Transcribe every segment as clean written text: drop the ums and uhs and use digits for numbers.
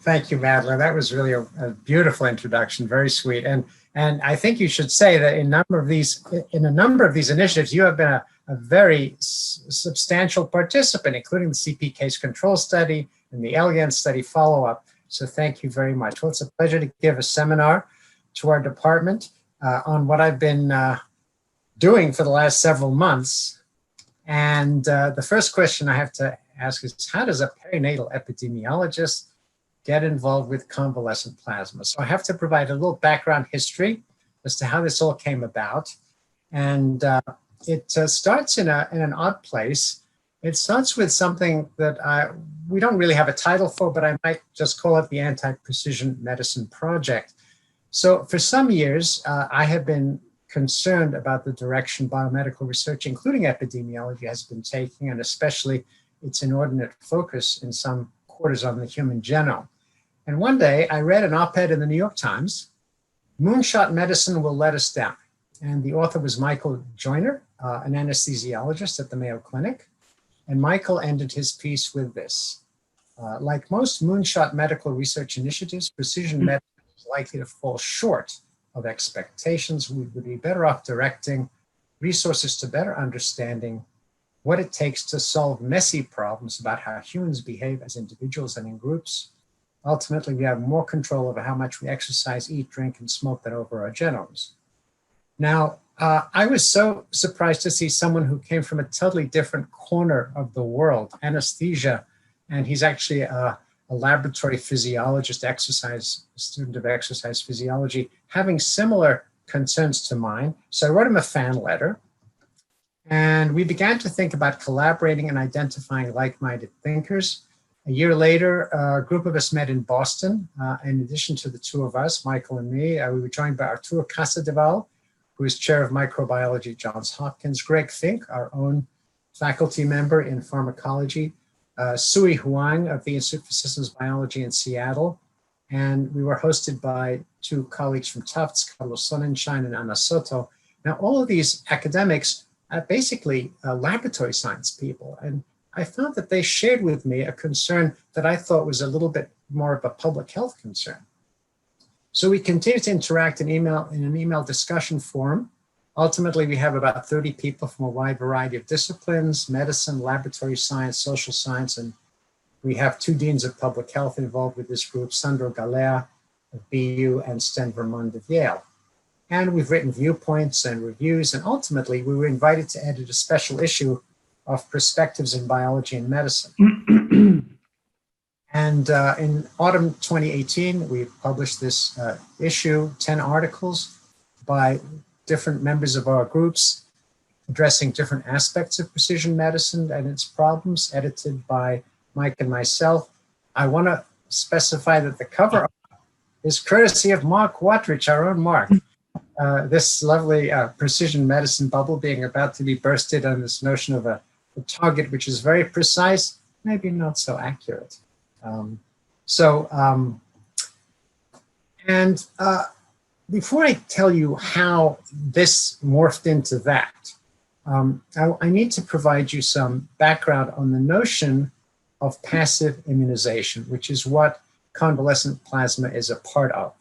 Thank you, Madeline. That was really a beautiful introduction, very sweet. And I think you should say that in a number of these initiatives, you have been a very substantial participant, including the CP case control study and the elegant study follow-up. So thank you very much. Well, it's a pleasure to give a seminar to our department on what I've been doing for the last several months. And the first question I have to ask is, how does a perinatal epidemiologist get involved with convalescent plasma? So I have to provide a little background history as to how this all came about. And it starts in an odd place. It starts with something that we don't really have a title for, but I might just call it the Anti-Precision Medicine Project. So for some years, I have been concerned about the direction biomedical research, including epidemiology, has been taking, and especially its inordinate focus in some quarters on the human genome. And one day I read an op-ed in the New York Times, "Moonshot Medicine Will Let Us Down." And the author was Michael Joyner, an anesthesiologist at the Mayo Clinic. And Michael ended his piece with this: like most moonshot medical research initiatives, precision medicine is likely to fall short of expectations. We would be better off directing resources to better understanding what it takes to solve messy problems about how humans behave as individuals and in groups. Ultimately, we have more control over how much we exercise, eat, drink, and smoke than over our genomes. Now, I was so surprised to see someone who came from a totally different corner of the world, anesthesia, and he's actually a laboratory physiologist, a student of exercise physiology, having similar concerns to mine. So I wrote him a fan letter, and we began to think about collaborating and identifying like-minded thinkers. A year later, a group of us met in Boston. In addition to the two of us, Michael and me, we were joined by Arturo Casadeval, who is chair of microbiology at Johns Hopkins, Greg Fink, our own faculty member in pharmacology, Sui Huang of the Institute for Systems Biology in Seattle, and we were hosted by two colleagues from Tufts, Carlos Sonnenschein and Ana Soto. Now, all of these academics are basically laboratory science people, and I found that they shared with me a concern that I thought was a little bit more of a public health concern. So we continue to interact in an email discussion forum. Ultimately, we have about 30 people from a wide variety of disciplines: medicine, laboratory science, social science, and we have two deans of public health involved with this group, Sandro Galea of BU and Sten Vermund of Yale. And we've written viewpoints and reviews, and ultimately we were invited to edit a special issue of Perspectives in Biology and Medicine. And in autumn 2018, we published this issue, 10 articles by different members of our groups addressing different aspects of precision medicine and its problems, edited by Mike and myself. I want to specify that the cover is courtesy of Mark Watrich, our own Mark. This lovely precision medicine bubble being about to be bursted on this notion of a target which is very precise, maybe not so accurate. Before I tell you how this morphed into that, I need to provide you some background on the notion of passive immunization, which is what convalescent plasma is a part of.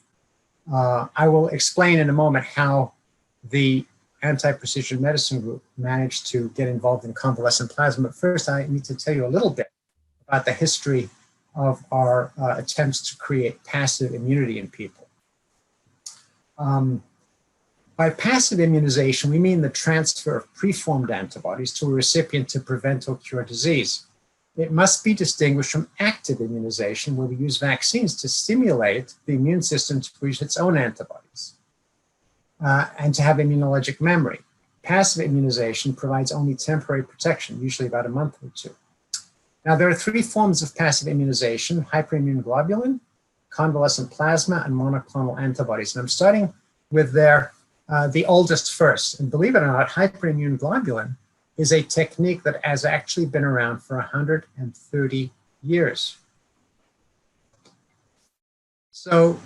I will explain in a moment how the Anti-Precision Medicine Group managed to get involved in convalescent plasma. But first, I need to tell you a little bit about the history of our attempts to create passive immunity in people. By passive immunization, we mean the transfer of preformed antibodies to a recipient to prevent or cure disease. It must be distinguished from active immunization, where we use vaccines to stimulate the immune system to produce its own antibodies and to have immunologic memory. Passive immunization provides only temporary protection, usually about a month or two. Now, there are three forms of passive immunization: hyperimmune globulin, convalescent plasma, and monoclonal antibodies. And I'm starting with the oldest first. And believe it or not, hyperimmune globulin is a technique that has actually been around for 130 years. So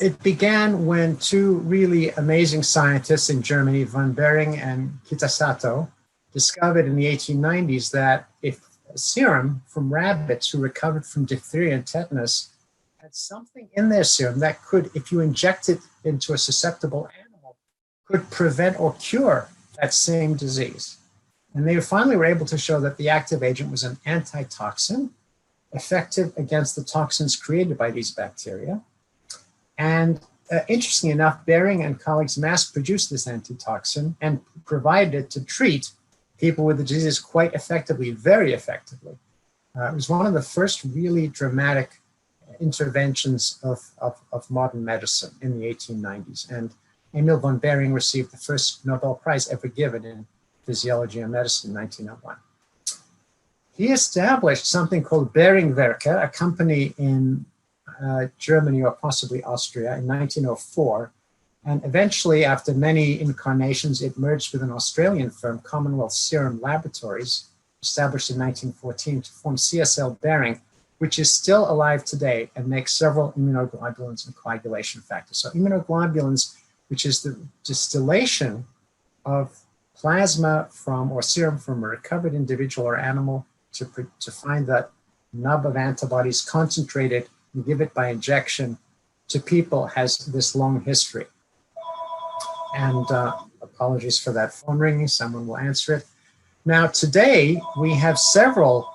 it began when two really amazing scientists in Germany, von Behring and Kitasato, discovered in the 1890s that if serum from rabbits who recovered from diphtheria and tetanus had something in their serum that could, if you inject it into a susceptible animal, could prevent or cure that same disease. And they finally were able to show that the active agent was an antitoxin, effective against the toxins created by these bacteria. And interestingly enough, Behring and colleagues mass-produced this antitoxin and provided it to treat people with the disease quite effectively, very effectively. It was one of the first really dramatic interventions of modern medicine in the 1890s. And Emil von Behring received the first Nobel Prize ever given in physiology and medicine in 1901. He established something called Behring-Werke, a company in Germany or possibly Austria in 1904. And eventually, after many incarnations, it merged with an Australian firm, Commonwealth Serum Laboratories, established in 1914 to form CSL Behring, which is still alive today and makes several immunoglobulins and coagulation factors. So immunoglobulins, which is the distillation of plasma from or serum from a recovered individual or animal to find that nub of antibodies, concentrate it, and give it by injection to people, has this long history. And apologies for that phone ringing, someone will answer it. Now today, we have several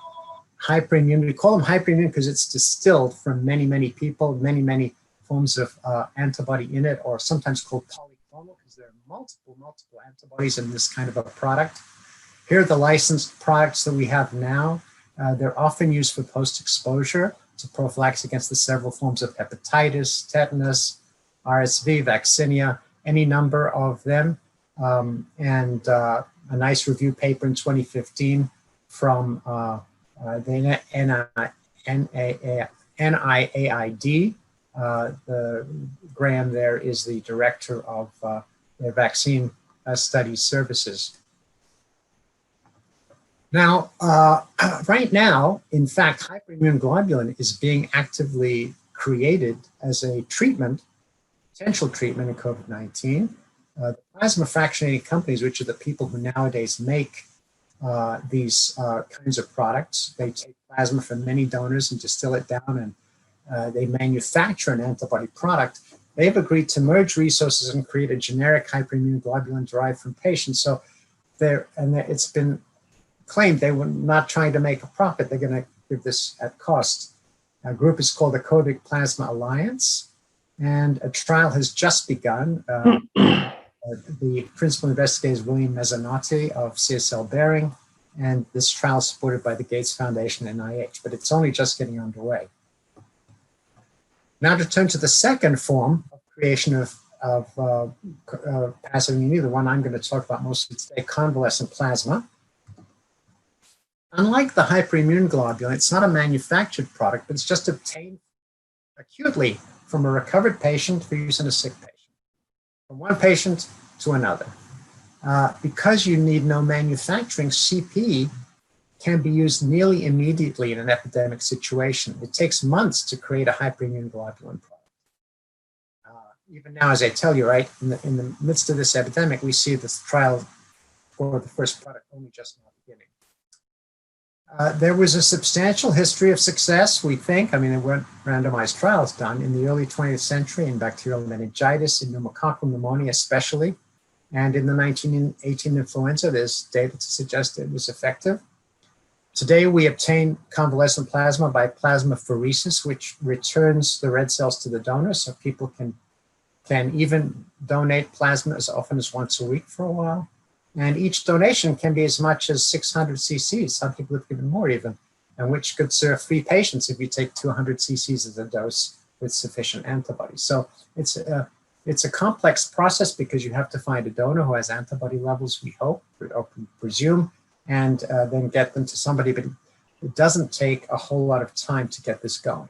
hyperimmune, we call them hyperimmune because it's distilled from many, many people, many forms of antibody in it, or sometimes called polyclonal because there are multiple antibodies in this kind of a product. Here are the licensed products that we have now. They're often used for post-exposure to prophylax against the several forms of hepatitis, tetanus, RSV, vaccinia, any number of them. And a nice review paper in 2015 from the NIAID. The Graham there is the director of their vaccine study services. Now, right now, in fact, hyperimmune globulin is being actively created as a treatment, potential treatment in COVID-19. The plasma fractionating companies, which are the people who nowadays make these kinds of products, they take plasma from many donors and distill it down, and they manufacture an antibody product. They've agreed to merge resources and create a generic hyperimmune globulin derived from patients. So it's been claimed they were not trying to make a profit. They're going to give this at cost. A group is called the Codic Plasma Alliance, and a trial has just begun. The principal investigator is William Mezzanotte of CSL Behring, and this trial is supported by the Gates Foundation and NIH, but it's only just getting underway. Now to turn to the second form of creation of passive immunity, the one I'm going to talk about mostly today, convalescent plasma. Unlike the hyperimmune globulin, it's not a manufactured product, but it's just obtained acutely from a recovered patient for use in a sick patient, from one patient to another. Because you need no manufacturing, CP can be used nearly immediately in an epidemic situation. It takes months to create a hyperimmune globulin product. Even now, as I tell you, right, in the midst of this epidemic, we see this trial for the first product only just now beginning. There was a substantial history of success, we think. I mean, there weren't randomized trials done in the early 20th century in bacterial meningitis, in pneumococcal pneumonia especially, and in the 1918 influenza. There's data to suggest it was effective. Today, we obtain convalescent plasma by plasmapheresis, which returns the red cells to the donor, so people can even donate plasma as often as once a week for a while. And each donation can be as much as 600 cc's. Some people have given more even, and which could serve 3 patients if you take 200 cc's as a dose with sufficient antibodies. So it's a complex process because you have to find a donor who has antibody levels, we hope, or presume, and then get them to somebody, but it doesn't take a whole lot of time to get this going.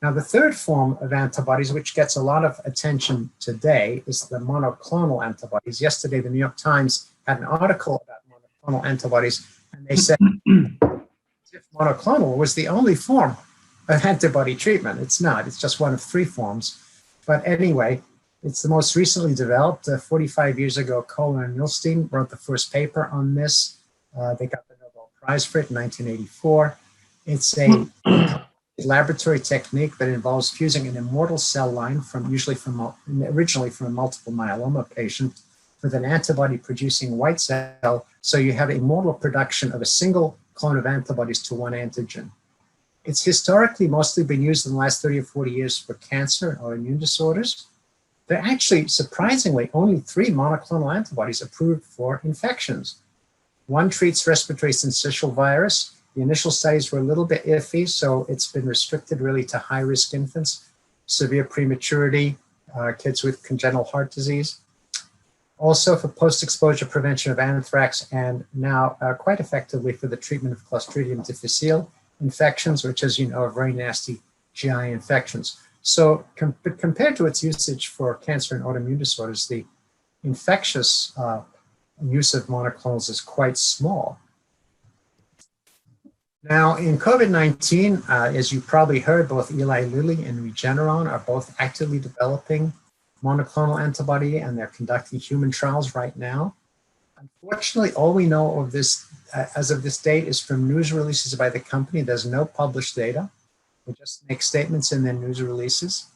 Now, the third form of antibodies, which gets a lot of attention today, is the monoclonal antibodies. Yesterday, the New York Times had an article about monoclonal antibodies, and they said if monoclonal was the only form of antibody treatment. It's not. It's just one of 3 forms. But anyway, it's the most recently developed. 45 years ago, Kohler and Milstein wrote the first paper on this. They got the Nobel Prize for it in 1984. It's a laboratory technique that involves fusing an immortal cell line originally from a multiple myeloma patient with an antibody producing white cell, so you have immortal production of a single clone of antibodies to one antigen. It's historically mostly been used in the last 30 or 40 years for cancer or immune disorders. There are actually, surprisingly, only 3 monoclonal antibodies approved for infections. One treats respiratory syncytial virus. The initial studies were a little bit iffy, so it's been restricted really to high-risk infants, severe prematurity, kids with congenital heart disease. Also for post-exposure prevention of anthrax, and now quite effectively for the treatment of Clostridium difficile infections, which, as you know, are very nasty GI infections. So compared to its usage for cancer and autoimmune disorders, the infectious use of monoclonals is quite small. Now, in COVID-19, as you probably heard, both Eli Lilly and Regeneron are both actively developing monoclonal antibody, and they're conducting human trials right now. Unfortunately, all we know of this, as of this date, is from news releases by the company. There's no published data. They just make statements in their news releases.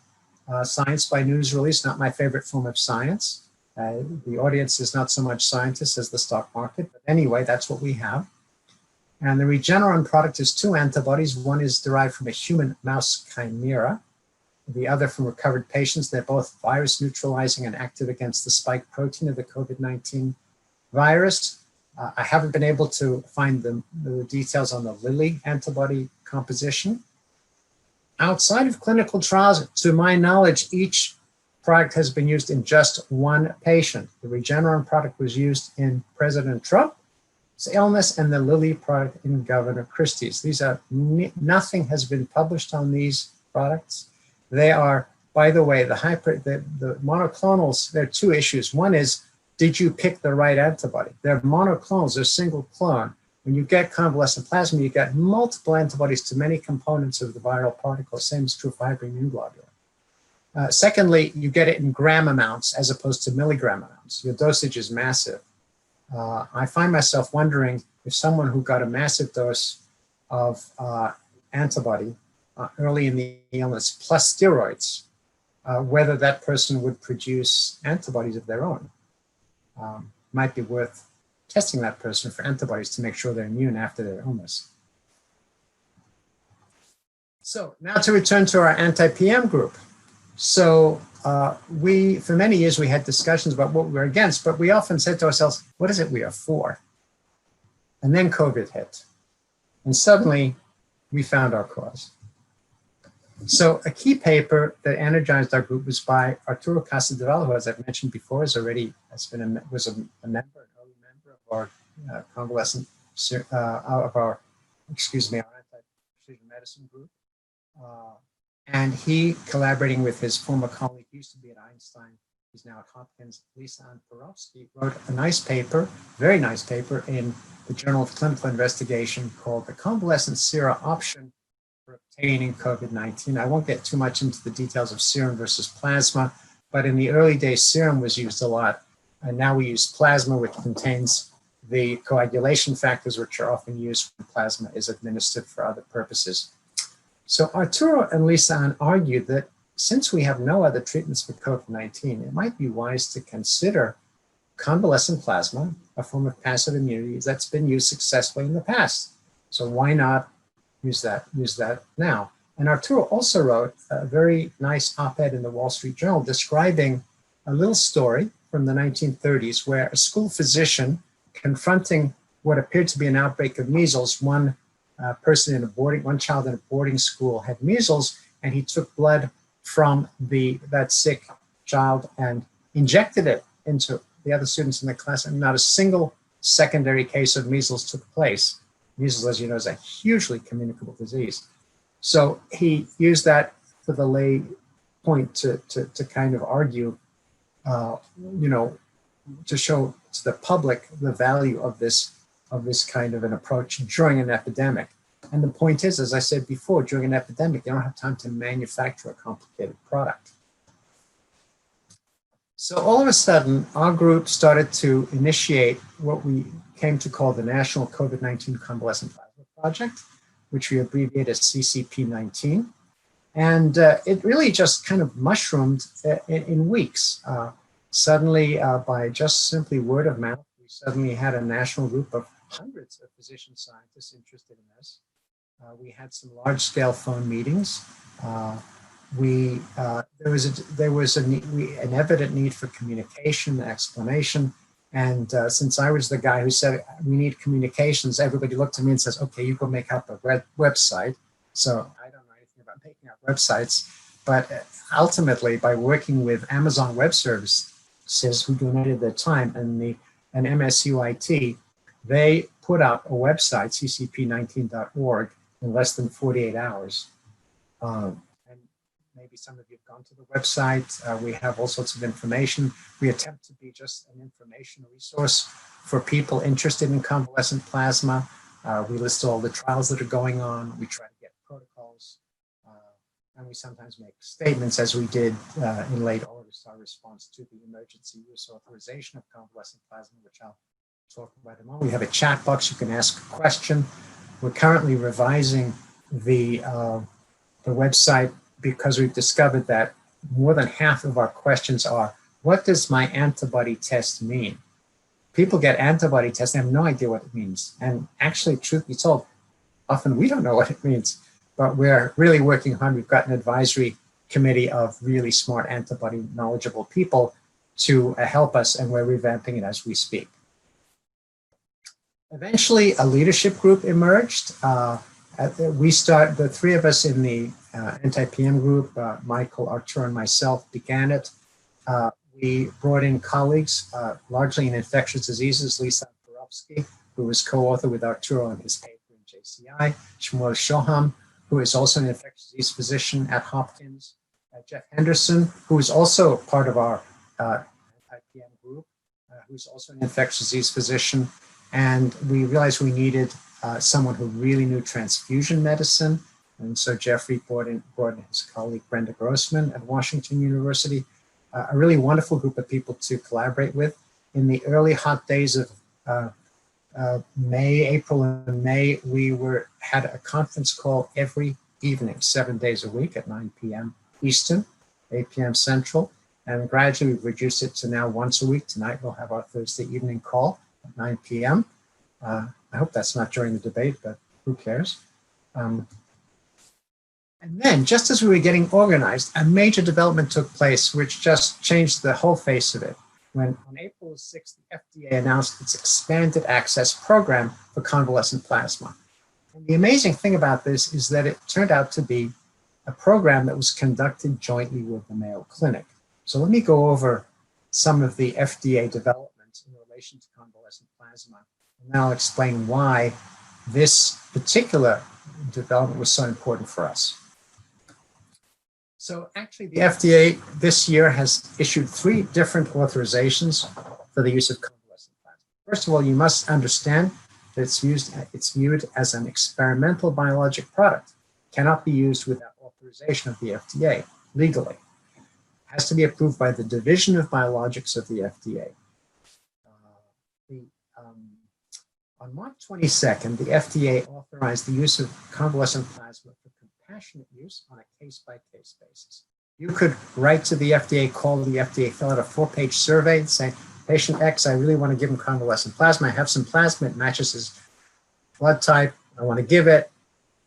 Science by news release, not my favorite form of science. The audience is not so much scientists as the stock market, but anyway, that's what we have. And the Regeneron product is 2 antibodies. One is derived from a human mouse chimera, the other from recovered patients. They're both virus neutralizing and active against the spike protein of the COVID-19 virus. I haven't been able to find the details on the Lilly antibody composition. Outside of clinical trials, to my knowledge, each product has been used in just 1 patient. The Regeneron product was used in President Trump's illness, and the Lilly product in Governor Christie's. These are, nothing has been published on these products. They are, by the way, the monoclonals, there are 2 issues. One is, did you pick the right antibody? They're monoclonals, they're single clone. When you get convalescent plasma, you get multiple antibodies to many components of the viral particle. Same is true for hyperimmune globulin. Secondly, you get it in gram amounts as opposed to milligram amounts. Your dosage is massive. I find myself wondering if someone who got a massive dose of antibody early in the illness plus steroids, whether that person would produce antibodies of their own. Might be worth testing that person for antibodies to make sure they're immune after their illness. So now to return to our anti-PM group. So for many years, we had discussions about what we were against, but we often said to ourselves, what is it we are for? And then COVID hit. And suddenly, we found our cause. So a key paper that energized our group was by Arturo Casadevall, who, as I've mentioned before, was a member, an early member of our convalescent, our anti-precision medicine group. And he, collaborating with his former colleague, who used to be at Einstein, he's now at Hopkins, Lisa Perovsky, wrote a nice paper, very nice paper, in the Journal of Clinical Investigation called The Convalescent Sera Option for Obtaining COVID-19. I won't get too much into the details of serum versus plasma, but in the early days, serum was used a lot. And now we use plasma, which contains the coagulation factors, which are often used when plasma is administered for other purposes. So Arturo and Lisa argued that since we have no other treatments for COVID-19, it might be wise to consider convalescent plasma, a form of passive immunity that's been used successfully in the past. So why not use that now? And Arturo also wrote a very nice op-ed in the Wall Street Journal describing a little story from the 1930s where a school physician confronting what appeared to be an outbreak of measles, one child in a boarding school had measles, and he took blood from that sick child and injected it into the other students in the class, and not a single secondary case of measles took place. Measles, as you know, is a hugely communicable disease. So he used that for the lay point to kind of argue, to show to the public the value of this kind of an approach during an epidemic. And the point is, as I said before, during an epidemic, you don't have time to manufacture a complicated product. So all of a sudden, our group started to initiate what we came to call the National COVID-19 Convalescent Plasma Project. which we abbreviate as CCP19. And it really just kind of mushroomed in weeks. Suddenly, by just simply word of mouth, we suddenly had a national group of hundreds of physician scientists interested in this. We had some large-scale phone meetings. There was an evident need for communication, explanation, and since I was the guy who said we need communications, everybody looked at me and says, "Okay, you go make up a website." So I don't know anything about making up websites, but ultimately, by working with Amazon Web Services, who donated their time, and MSUIT, they put up a website, ccp19.org, in less than 48 hours. And maybe some of you have gone to the website. We have all sorts of information. We attempt to be just an information resource for people interested in convalescent plasma. We list all the trials that are going on. We try to get protocols. And we sometimes make statements, as we did in late August, our response to the emergency use authorization of convalescent plasma, which I'll talk about in a moment. We have a chat box. You can ask a question. We're currently revising the website because we've discovered that more than half of our questions are, what does my antibody test mean? People get antibody tests and have no idea what it means. And actually, truth be told, often we don't know what it means, but we're really working hard. We've got an advisory committee of really smart antibody knowledgeable people to help us, and we're revamping it as we speak. Eventually, a leadership group emerged. The three of us in the anti-PM group, Michael, Arturo, and myself, began it. We brought in colleagues, largely in infectious diseases, Lisa Borovsky, who was co-author with Arturo on his paper in JCI, Shmuel Shoham, who is also an infectious disease physician at Hopkins, Jeff Henderson, who is also part of our anti-PM group, who's also an infectious disease physician. And we realized we needed someone who really knew transfusion medicine. And so Jeffrey brought in his colleague Brenda Grossman at Washington University, a really wonderful group of people to collaborate with. In the early hot days of April and May, we had a conference call every evening, 7 days a week at 9 p.m. Eastern, 8 p.m. Central. And gradually we've reduced it to now once a week. Tonight we'll have our Thursday evening call at 9 p.m. I hope that's not during the debate, but who cares? And then, just as we were getting organized, a major development took place which just changed the whole face of it. When on April 6th, the FDA announced its expanded access program for convalescent plasma. And the amazing thing about this is that it turned out to be a program that was conducted jointly with the Mayo Clinic. So let me go over some of the FDA developments in relation to convalescent plasma. And now I'll explain why this particular development was so important for us. So actually, the FDA this year has issued 3 different authorizations for the use of convalescent plasma. First of all, you must understand that it's viewed as an experimental biologic product. It cannot be used without authorization of the FDA legally. It has to be approved by the Division of Biologics of the FDA. On March 22nd, the FDA authorized the use of convalescent plasma for compassionate use on a case-by-case basis. You could write to the FDA, call the FDA, fill out a 4-page survey and say, patient X, I really want to give him convalescent plasma. I have some plasma, it matches his blood type. I want to give it.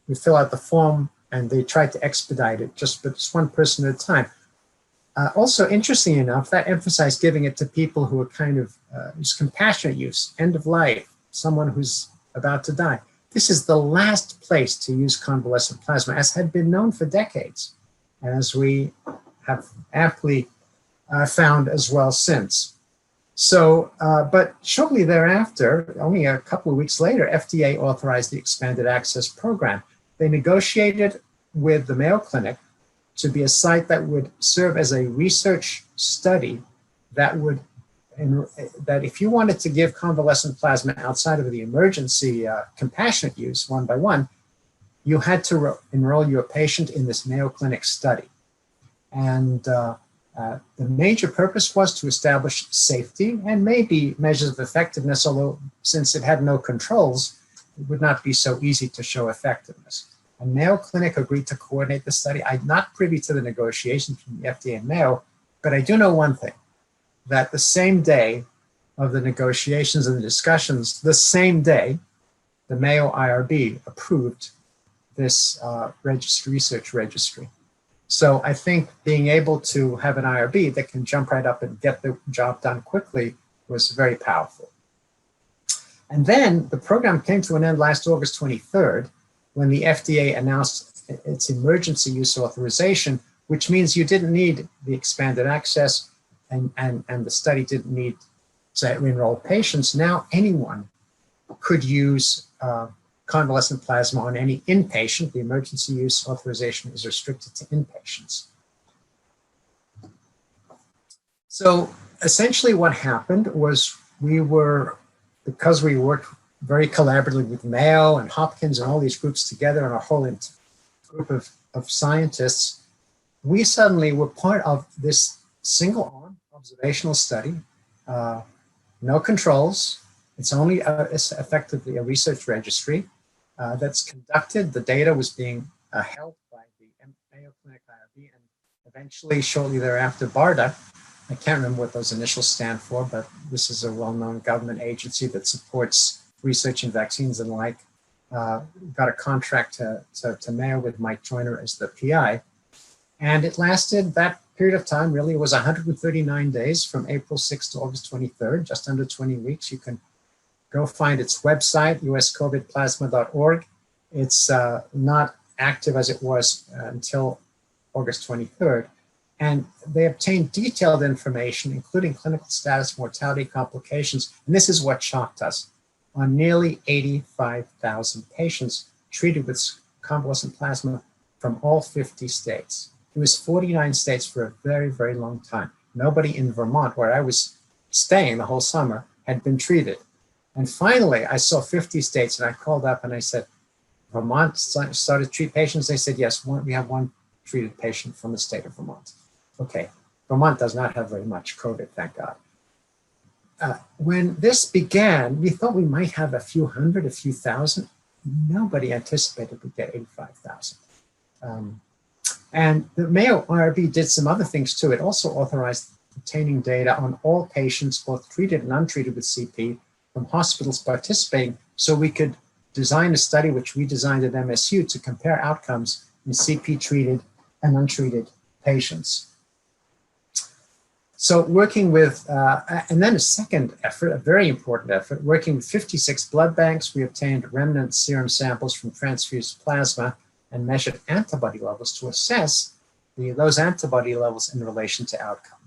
You fill out the form, and they tried to expedite it, but just one person at a time. Also, interestingly enough, that emphasized giving it to people who are kind of just compassionate use, end of life, someone who's about to die. This is the last place to use convalescent plasma, as had been known for decades, as we have aptly found as well since. So, but shortly thereafter, only a couple of weeks later, FDA authorized the expanded access program. They negotiated with the Mayo Clinic to be a site that would serve as a research study that would, that if you wanted to give convalescent plasma outside of the emergency compassionate use, 1 by 1, you had to enroll your patient in this Mayo Clinic study. And the major purpose was to establish safety and maybe measures of effectiveness, although since it had no controls, it would not be so easy to show effectiveness. And Mayo Clinic agreed to coordinate the study. I'm not privy to the negotiations between the FDA and Mayo, but I do know one thing, that the same day of the negotiations and the discussions, the same day, the Mayo IRB approved this research registry. So I think being able to have an IRB that can jump right up and get the job done quickly was very powerful. And then the program came to an end last August 23rd, when the FDA announced its emergency use authorization, which means you didn't need the expanded access and the study didn't need to enroll patients. Now anyone could use convalescent plasma on any inpatient. The emergency use authorization is restricted to inpatients. So essentially what happened was because we worked very collaboratively with Mayo and Hopkins and all these groups together and a whole group of scientists, we suddenly were part of this single-arm observational study, no controls. It's only it's effectively a research registry that's conducted. The data was being held by the Mayo Clinic IRB and eventually, shortly thereafter, BARDA. I can't remember what those initials stand for, but this is a well-known government agency that supports research in vaccines and like. Got a contract to Mayo with Mike Joyner as the PI. And it lasted, that period of time really was 139 days from April 6th to August 23rd, just under 20 weeks. You can go find its website, uscovidplasma.org. It's not active as it was until August 23rd. And they obtained detailed information, including clinical status, mortality, complications. And this is what shocked us. On nearly 85,000 patients treated with convalescent plasma from all 50 states. It was 49 states for a very, very long time. Nobody in Vermont, where I was staying the whole summer, had been treated. And finally, I saw 50 states and I called up and I said, Vermont started to treat patients? They said, yes, we have one treated patient from the state of Vermont. Okay, Vermont does not have very much COVID, thank God. When this began, we thought we might have a few hundred, a few thousand. Nobody anticipated we'd get 85,000. And the Mayo IRB did some other things too. It also authorized obtaining data on all patients, both treated and untreated with CP, from hospitals participating, so we could design a study, which we designed at MSU, to compare outcomes in CP-treated and untreated patients. So working with, and then a second effort, a very important effort, working with 56 blood banks, we obtained remnant serum samples from transfused plasma and measured antibody levels to assess those antibody levels in relation to outcome.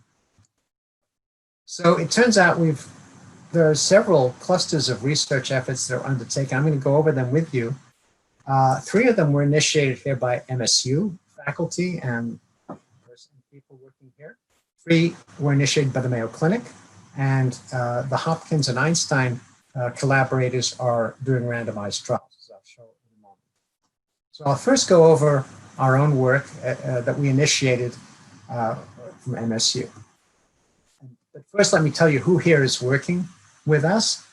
So it turns out there are several clusters of research efforts that are undertaken. I'm going to go over them with you. 3 of them were initiated here by MSU faculty and people working here. 3 were initiated by the Mayo Clinic, and the Hopkins and Einstein collaborators are doing randomized trials, as I'll show in a moment. So I'll first go over our own work that we initiated from MSU. But first, let me tell you who here is working with us.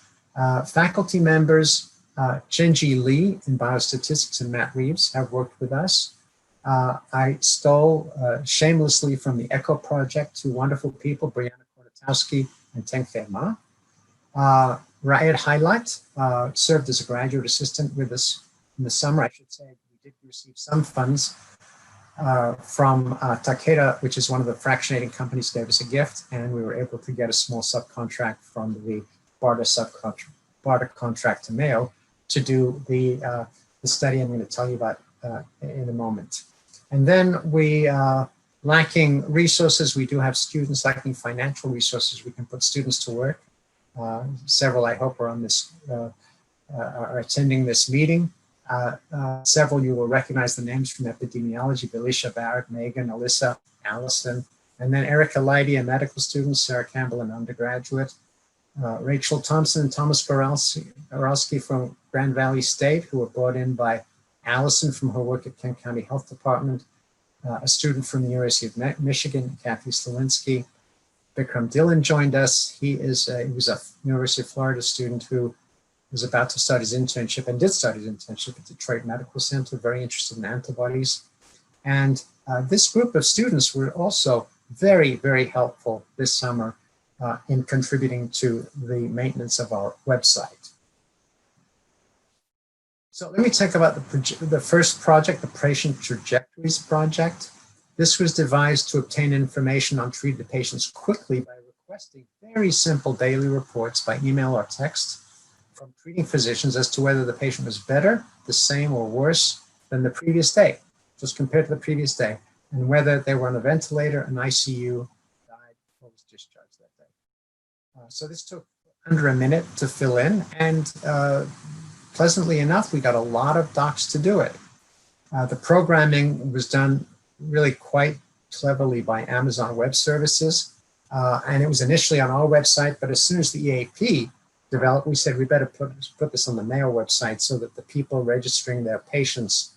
Faculty members, Chenji Lee in biostatistics and Matt Reeves have worked with us. I stole shamelessly from the ECHO project 2 wonderful people, Brianna Kornatowski and Tengfei Ma. Raed Highlight served as a graduate assistant with us in the summer. I should say we did receive some funds from Takeda, which is one of the fractionating companies, gave us a gift, and we were able to get a small subcontract from the BARDA contract to Mayo to do the study I'm going to tell you about in a moment. And then we, lacking resources, we do have students lacking financial resources. We can put students to work. Several, I hope, are on this, are attending this meeting. Several you will recognize the names from epidemiology: Belisha, Barrett, Megan, Alyssa, Allison, and then Erica Leidy, a medical student, Sarah Campbell, an undergraduate, Rachel Thompson and Thomas Borowski from Grand Valley State, who were brought in by Allison from her work at Kent County Health Department, a student from the University of Michigan, Kathy Slawinski. Bikram Dillon joined us. He was a University of Florida student who was about to start his internship and did start his internship at Detroit Medical Center, very interested in antibodies. And this group of students were also very, very helpful this summer in contributing to the maintenance of our website. So let me talk about the first project, the Patient Trajectories Project. This was devised to obtain information on treated patients quickly by requesting very simple daily reports by email or text from treating physicians as to whether the patient was better, the same, or worse than the previous day, just compared to the previous day, and whether they were on a ventilator, an ICU, died, or was discharged that day. So this took under a minute to fill in, and pleasantly enough, we got a lot of docs to do it. The programming was done really quite cleverly by Amazon Web Services, and it was initially on our website, but as soon as the EAP developed, we said we better put this on the Mayo website so that the people registering their patients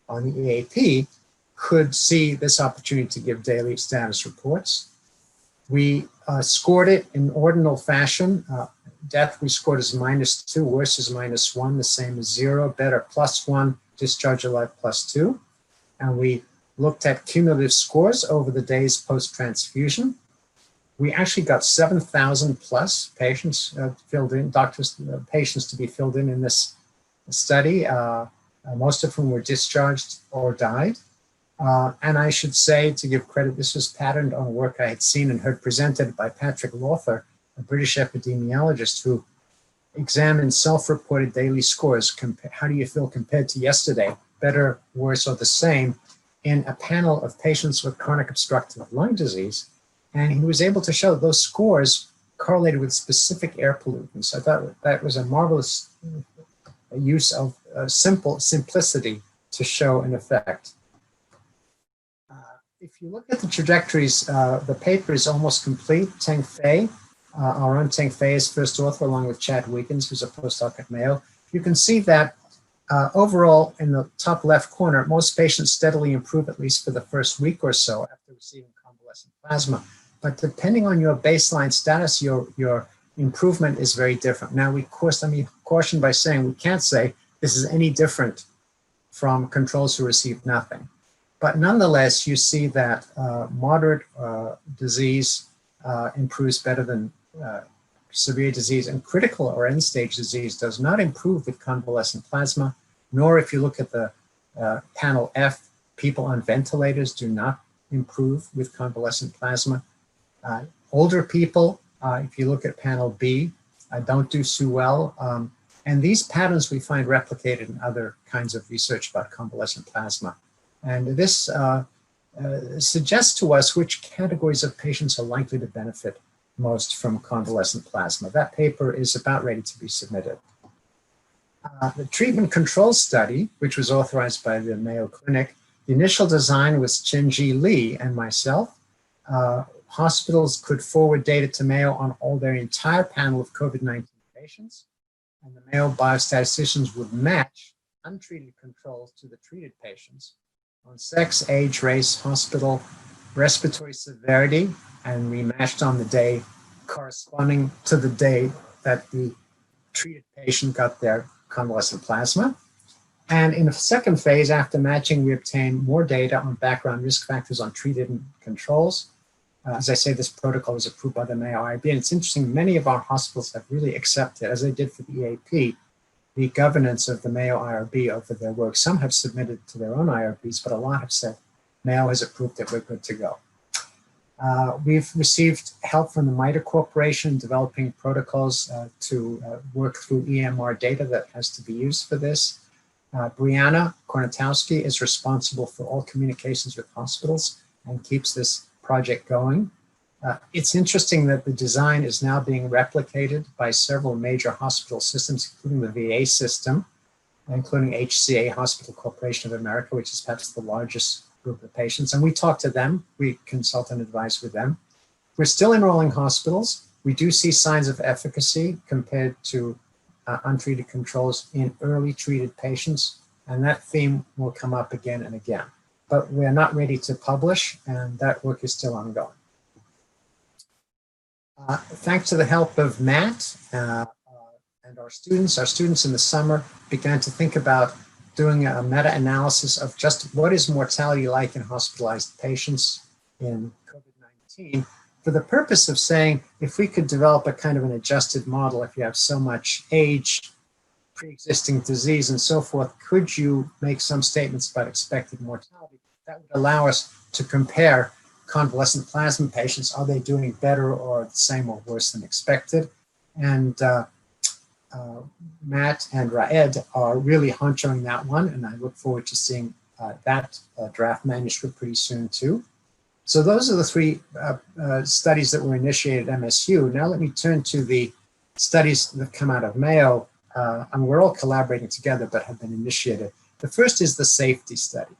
on the EAP could see this opportunity to give daily status reports. We scored it in ordinal fashion. Death we scored as -2, worse as -1, the same as 0, better +1, discharge alive +2. And we looked at cumulative scores over the days post-transfusion. We actually got 7,000 plus patients filled in, patients to be filled in this study, most of whom were discharged or died. And I should say, to give credit, this was patterned on work I had seen and heard presented by Patrick Lawther, a British epidemiologist who examined self-reported daily scores. How do you feel compared to yesterday? Better, worse, or the same, in a panel of patients with chronic obstructive lung disease. And he was able to show those scores correlated with specific air pollutants. I thought that was a marvelous use of simplicity to show an effect. If you look at the trajectories, the paper is almost complete. Teng Fei, our own Teng Fei, is first author, along with Chad Wiggins, who's a postdoc at Mayo. You can see that overall, in the top left corner, most patients steadily improve, at least for the first week or so after receiving convalescent plasma. But depending on your baseline status, your improvement is very different. Now, let me caution by saying we can't say this is any different from controls who received nothing. But nonetheless, you see that moderate disease improves better than severe disease, and critical or end-stage disease does not improve with convalescent plasma, nor if you look at the panel F, people on ventilators do not improve with convalescent plasma. Older people, if you look at panel B, don't do so well. And these patterns we find replicated in other kinds of research about convalescent plasma. And this suggests to us which categories of patients are likely to benefit most from convalescent plasma. That paper is about ready to be submitted. The treatment control study, which was authorized by the Mayo Clinic, the initial design was Chenji Li and myself. Hospitals could forward data to Mayo on all their entire panel of COVID-19 patients, and the Mayo biostatisticians would match untreated controls to the treated patients on sex, age, race, hospital, respiratory severity, and we matched on the day corresponding to the day that the treated patient got their convalescent plasma. And in a second phase, after matching, we obtained more data on background risk factors on treated and controls. As I say, this protocol was approved by the Mayo IRB, and it's interesting, many of our hospitals have really accepted, as they did for the EAP, the governance of the Mayo IRB over their work. Some have submitted to their own IRBs, but a lot have said, Mayo has approved it, we're good to go. We've received help from the MITRE Corporation developing protocols to work through EMR data that has to be used for this. Brianna Kornatowski is responsible for all communications with hospitals and keeps this project going. It's interesting that the design is now being replicated by several major hospital systems, including the VA system, including HCA, Hospital Corporation of America, which is perhaps the largest group of patients. And we talk to them, we consult and advise with them. We're still enrolling hospitals. We do see signs of efficacy compared to untreated controls in early treated patients, and that theme will come up again and again. But we're not ready to publish, and that work is still ongoing. Thanks to the help of Matt and our students in the summer began to think about doing a meta-analysis of just what is mortality like in hospitalized patients in COVID-19 for the purpose of saying, if we could develop a kind of an adjusted model, if you have so much age, pre-existing disease and so forth, could you make some statements about expected mortality that would allow us to compare convalescent plasma patients? Are they doing better or the same or worse than expected? And Matt and Raed are really honchoing that one, and I look forward to seeing that draft manuscript pretty soon too. So those are the three studies that were initiated at MSU. Now let me turn to the studies that come out of Mayo, and we're all collaborating together but have been initiated. The first is the safety study.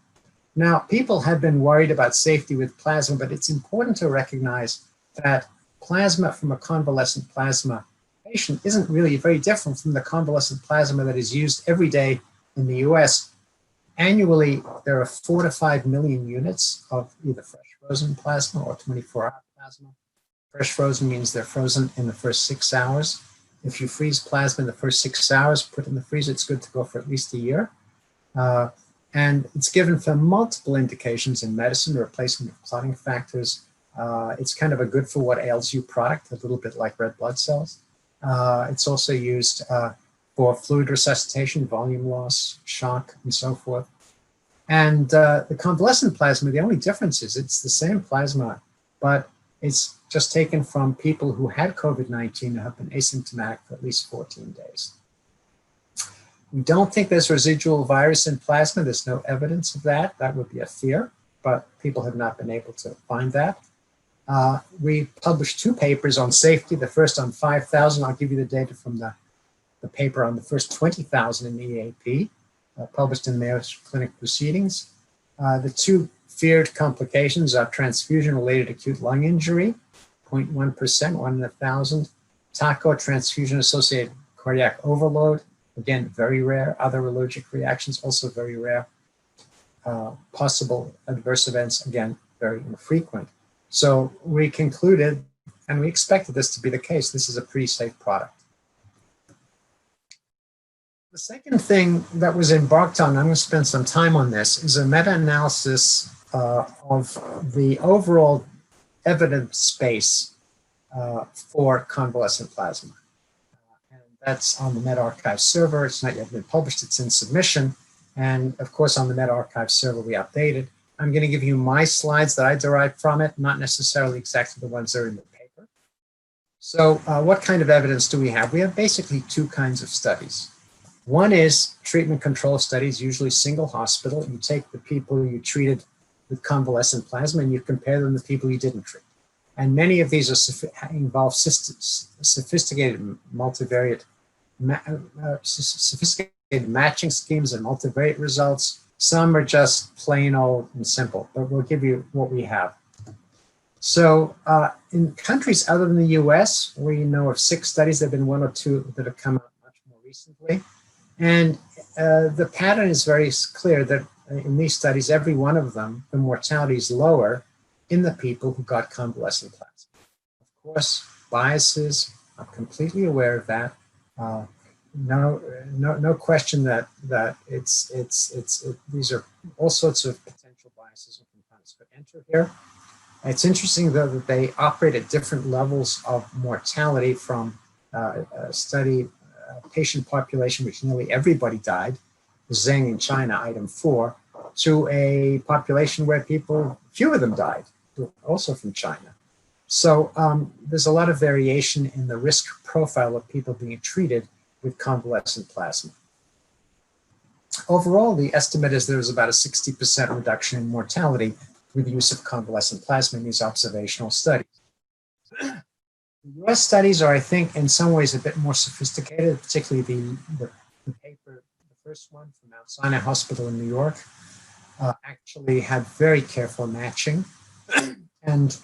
Now, people have been worried about safety with plasma, but it's important to recognize that plasma from a convalescent plasma patient isn't really very different from the convalescent plasma that is used every day in the US. Annually, there are 4 to 5 million units of either fresh frozen plasma or 24-hour plasma. Fresh frozen means they're frozen in the first 6 hours. If you freeze plasma in the first 6 hours, put it in the freezer, it's good to go for at least a year. And it's given for multiple indications in medicine, replacement of clotting factors. It's kind of a good for what ails you product, a little bit like red blood cells. It's also used for fluid resuscitation, volume loss, shock, and so forth. And the convalescent plasma, the only difference is it's the same plasma, but it's just taken from people who had COVID-19 and have been asymptomatic for at least 14 days. We don't think there's residual virus in plasma. There's no evidence of that. That would be a fear, but people have not been able to find that. We published 2 papers on safety, the first on 5,000. I'll give you the data from the paper on the first 20,000 in the EAP, published in Mayo Clinic Proceedings. The 2 feared complications are transfusion-related acute lung injury, 0.1%, 1 in 1,000. TACO, transfusion-associated cardiac overload, again, very rare. Other allergic reactions, also very rare. Possible adverse events, again, very infrequent. So we concluded, and we expected this to be the case, this is a pretty safe product. The second thing that was embarked on, I'm going to spend some time on this, is a meta-analysis of the overall evidence space for convalescent plasma. And that's on the medRxiv server. It's not yet been published, it's in submission. And of course, on the medRxiv server, we updated. I'm going to give you my slides that I derived from it, not necessarily exactly the ones that are in the paper. So what kind of evidence do we have? We have basically 2 kinds of studies. One is treatment control studies, usually single hospital. You take the people you treated with convalescent plasma and you compare them to the people you didn't treat. And many of these involve sophisticated multivariate, sophisticated matching schemes and multivariate results. Some are just plain old and simple, but we'll give you what we have. So in countries other than the US, we know of 6 studies. There have been 1 or 2 that have come out much more recently. And the pattern is very clear that in these studies, every one of them, the mortality is lower in the people who got convalescent plasma. Of course, biases, I'm completely aware of that. No question that these are all sorts of potential biases and components could enter here. It's interesting, though, that they operate at different levels of mortality from a study patient population, which nearly everybody died, Zheng in China, item 4, to a population where few of them died, also from China. So there's a lot of variation in the risk profile of people being treated with convalescent plasma. Overall, the estimate is there's about a 60% reduction in mortality with the use of convalescent plasma in these observational studies. The US studies are, I think, in some ways a bit more sophisticated, particularly the paper, the first one from Mount Sinai Hospital in New York, actually had very careful matching. And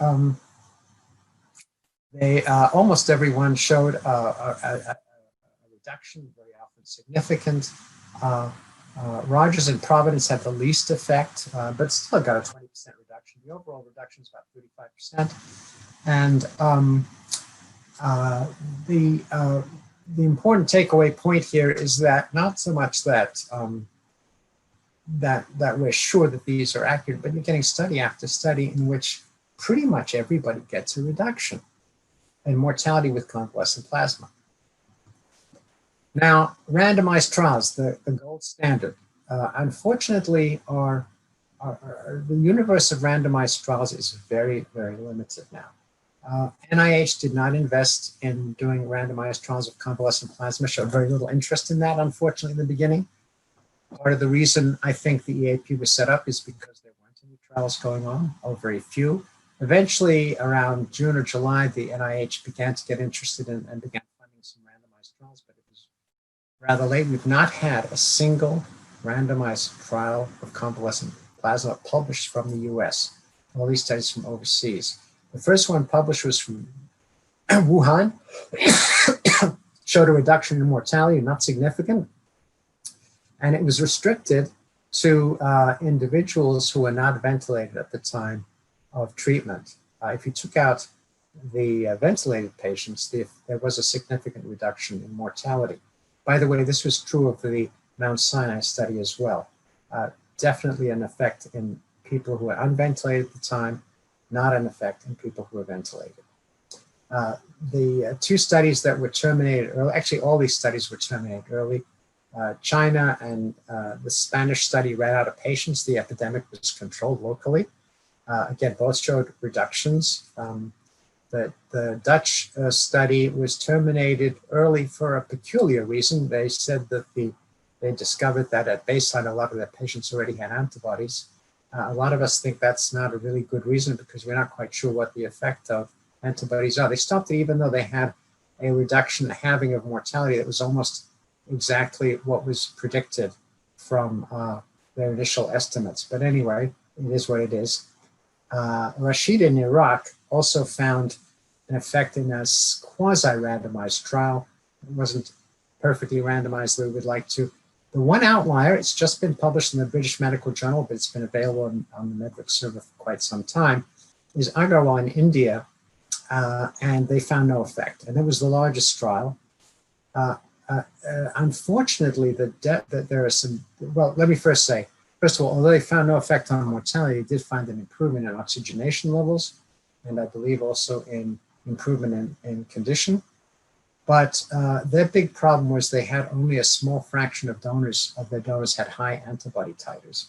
they almost everyone showed a reduction, very often significant. Rogers and Providence had the least effect, but still got a 20% reduction. The overall reduction is about 35%. And the important takeaway point here is that not so much that that we're sure that these are accurate, but you're getting study after study in which pretty much everybody gets a reduction in mortality with convalescent plasma. Now, randomized trials, the gold standard. Unfortunately, the universe of randomized trials is very, very limited now. NIH did not invest in doing randomized trials of convalescent plasma, showed very little interest in that, unfortunately, in the beginning. Part of the reason I think the EAP was set up is because there weren't any trials going on, or very few. Eventually, around June or July, the NIH began to get interested in and began funding some randomized trials, but it was rather late. We've not had a single randomized trial of convalescent plasma published from the US. All these studies from overseas. The first one published was from Wuhan, showed a reduction in mortality, not significant. And it was restricted to individuals who were not ventilated at the time of treatment. If you took out the ventilated patients, there was a significant reduction in mortality. By the way, this was true of the Mount Sinai study as well. Definitely an effect in people who were unventilated at the time, not an effect in people who were ventilated. The two studies that were terminated early, actually all these studies were terminated early. China and the Spanish study ran out of patients. The epidemic was controlled locally. Again, both showed reductions. The Dutch study was terminated early for a peculiar reason. They said that they discovered that at baseline, a lot of their patients already had antibodies. A lot of us think that's not a really good reason because we're not quite sure what the effect of antibodies are. They stopped it even though they had a reduction, a halving of mortality that was almost exactly what was predicted from their initial estimates. But anyway, it is what it is. Rashid in Iraq also found an effect in a quasi-randomized trial. It wasn't perfectly randomized the way we'd like to. The one outlier, it's just been published in the British Medical Journal, but it's been available on the Medric server for quite some time, is Agarwal in India, and they found no effect. And it was the largest trial. Unfortunately, there are some, well, let me first say, first of all, although they found no effect on mortality, they did find an improvement in oxygenation levels, and I believe also in improvement in condition. But their big problem was they had only a small fraction of their donors had high antibody titers.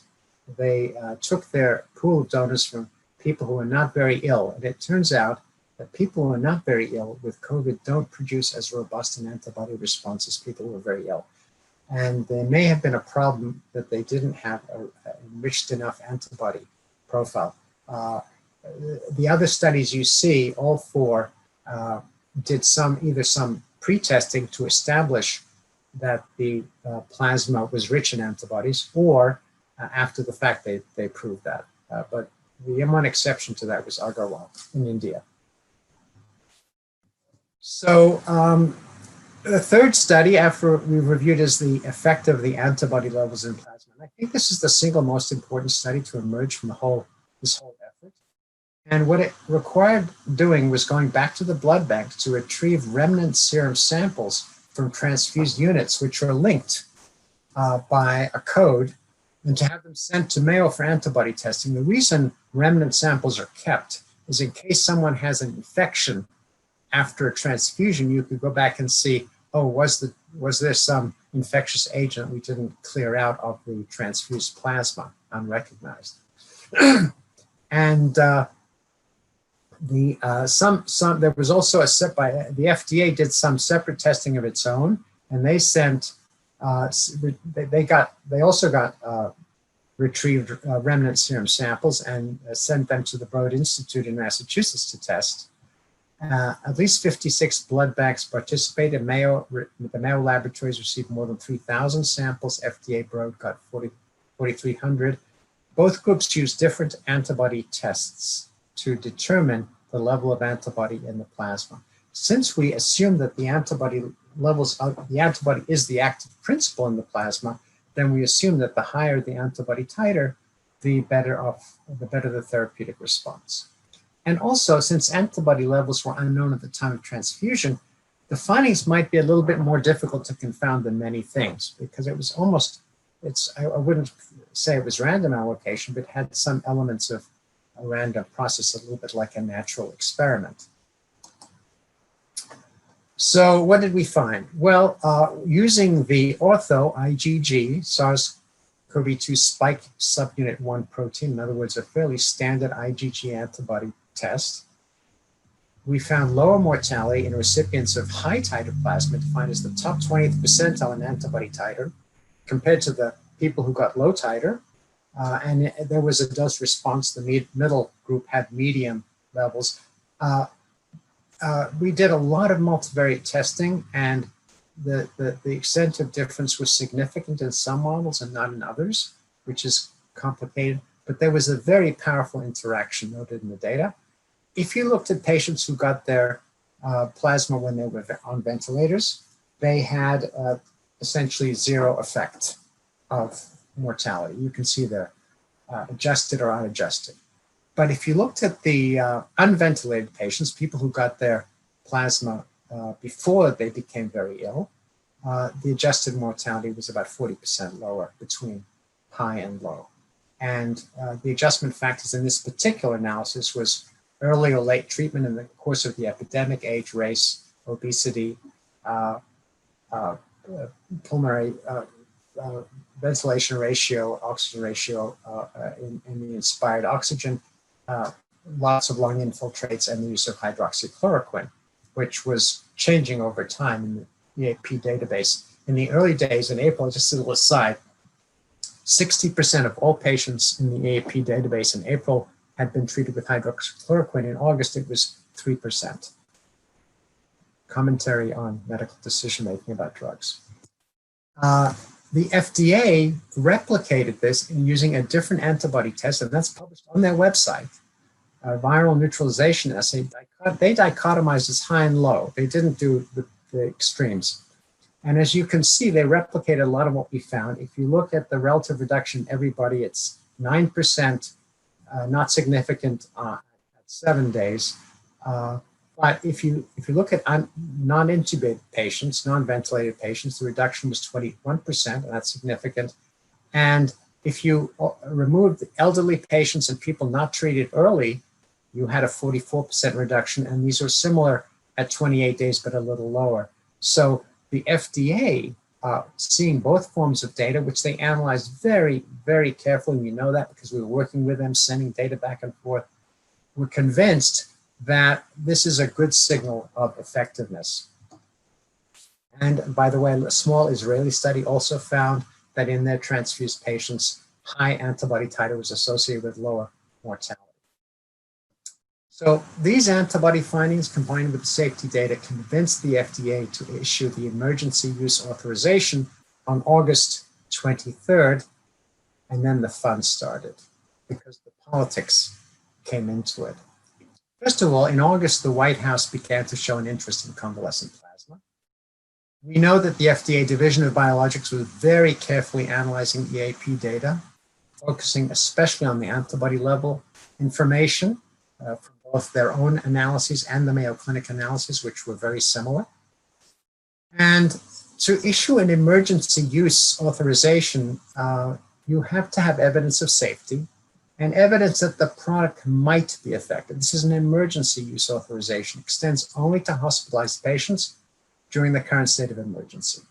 They took their pool of donors from people who were not very ill, and it turns out that people who are not very ill with COVID don't produce as robust an antibody response as people who are very ill. And there may have been a problem that they didn't have an enriched enough antibody profile. The other studies you see, all four, did either some pre-testing to establish that the plasma was rich in antibodies, or after the fact they proved that. But the one exception to that was Agarwal in India. So the third study, after we reviewed, is the effect of the antibody levels in plasma. And I think this is the single most important study to emerge from this whole effort. And what it required doing was going back to the blood bank to retrieve remnant serum samples from transfused units, which are linked by a code, and to have them sent to Mayo for antibody testing. The reason remnant samples are kept is in case someone has an infection after a transfusion, you could go back and see, oh, was there some infectious agent we didn't clear out of the transfused plasma, unrecognized. And there was also the FDA did some separate testing of its own, and they sent, they also got retrieved remnant serum samples and sent them to the Broad Institute in Massachusetts to test. At least 56 blood banks participated. The Mayo laboratories received more than 3,000 samples. FDA Broad got 4,300. Both groups used different antibody tests to determine the level of antibody in the plasma. Since we assume that the antibody is the active principle in the plasma, then we assume that the higher the antibody titer, the better the therapeutic response. And also, since antibody levels were unknown at the time of transfusion, The findings might be a little bit more difficult to confound than many things, because it was almost, I wouldn't say it was random allocation, but had some elements of a random process, a little bit like a natural experiment. So what did we find? Well, using the ortho IgG SARS-CoV-2 spike subunit 1 protein, in other words, a fairly standard IgG antibody test, we found lower mortality in recipients of high titer plasma, defined as the top 20th percentile in antibody titer, compared to the people who got low titer. And there was a dose response. The middle group had medium levels. We did a lot of multivariate testing, and the extent of difference was significant in some models and not in others, which is complicated. But there was a very powerful interaction noted in the data. If you looked at patients who got their plasma when they were on ventilators, they had essentially zero effect of mortality. You can see they're adjusted or unadjusted. But if you looked at the unventilated patients, people who got their plasma before they became very ill, the adjusted mortality was about 40% lower between high and low. And the adjustment factors in this particular analysis was early or late treatment in the course of the epidemic, age, race, obesity, pulmonary ventilation ratio, oxygen ratio in the inspired oxygen, lots of lung infiltrates, and the use of hydroxychloroquine, which was changing over time in the EAP database. In the early days in April, just a little aside, 60% of all patients in the EAP database in April had been treated with hydroxychloroquine. In August, it was 3%. Commentary on medical decision-making about drugs. The FDA replicated this in using a different antibody test, and that's published on their website, a viral neutralization assay. They dichotomized as high and low. They didn't do the extremes. And as you can see, they replicated a lot of what we found. If you look at the relative reduction in everybody, it's 9%, not significant at 7 days. But if you look at non-intubated patients, non-ventilated patients, the reduction was 21%, and that's significant. And if you remove the elderly patients and people not treated early, you had a 44% reduction, and these are similar at 28 days, but a little lower. So the FDA, seeing both forms of data, which they analyzed very, very carefully, and you know that because we were working with them, sending data back and forth, were convinced that this is a good signal of effectiveness. And by the way, a small Israeli study also found that in their transfused patients, high antibody titer was associated with lower mortality. So these antibody findings combined with the safety data convinced the FDA to issue the emergency use authorization on August 23rd, and then the fun started because the politics came into it. First of all, in August, the White House began to show an interest in convalescent plasma. We know that the FDA Division of Biologics was very carefully analyzing EAP data, focusing especially on the antibody level information from both their own analyses and the Mayo Clinic analysis, which were very similar. And to issue an emergency use authorization, you have to have evidence of safety and evidence that the product might be effective. This is an emergency use authorization. It extends only to hospitalized patients during the current state of emergency.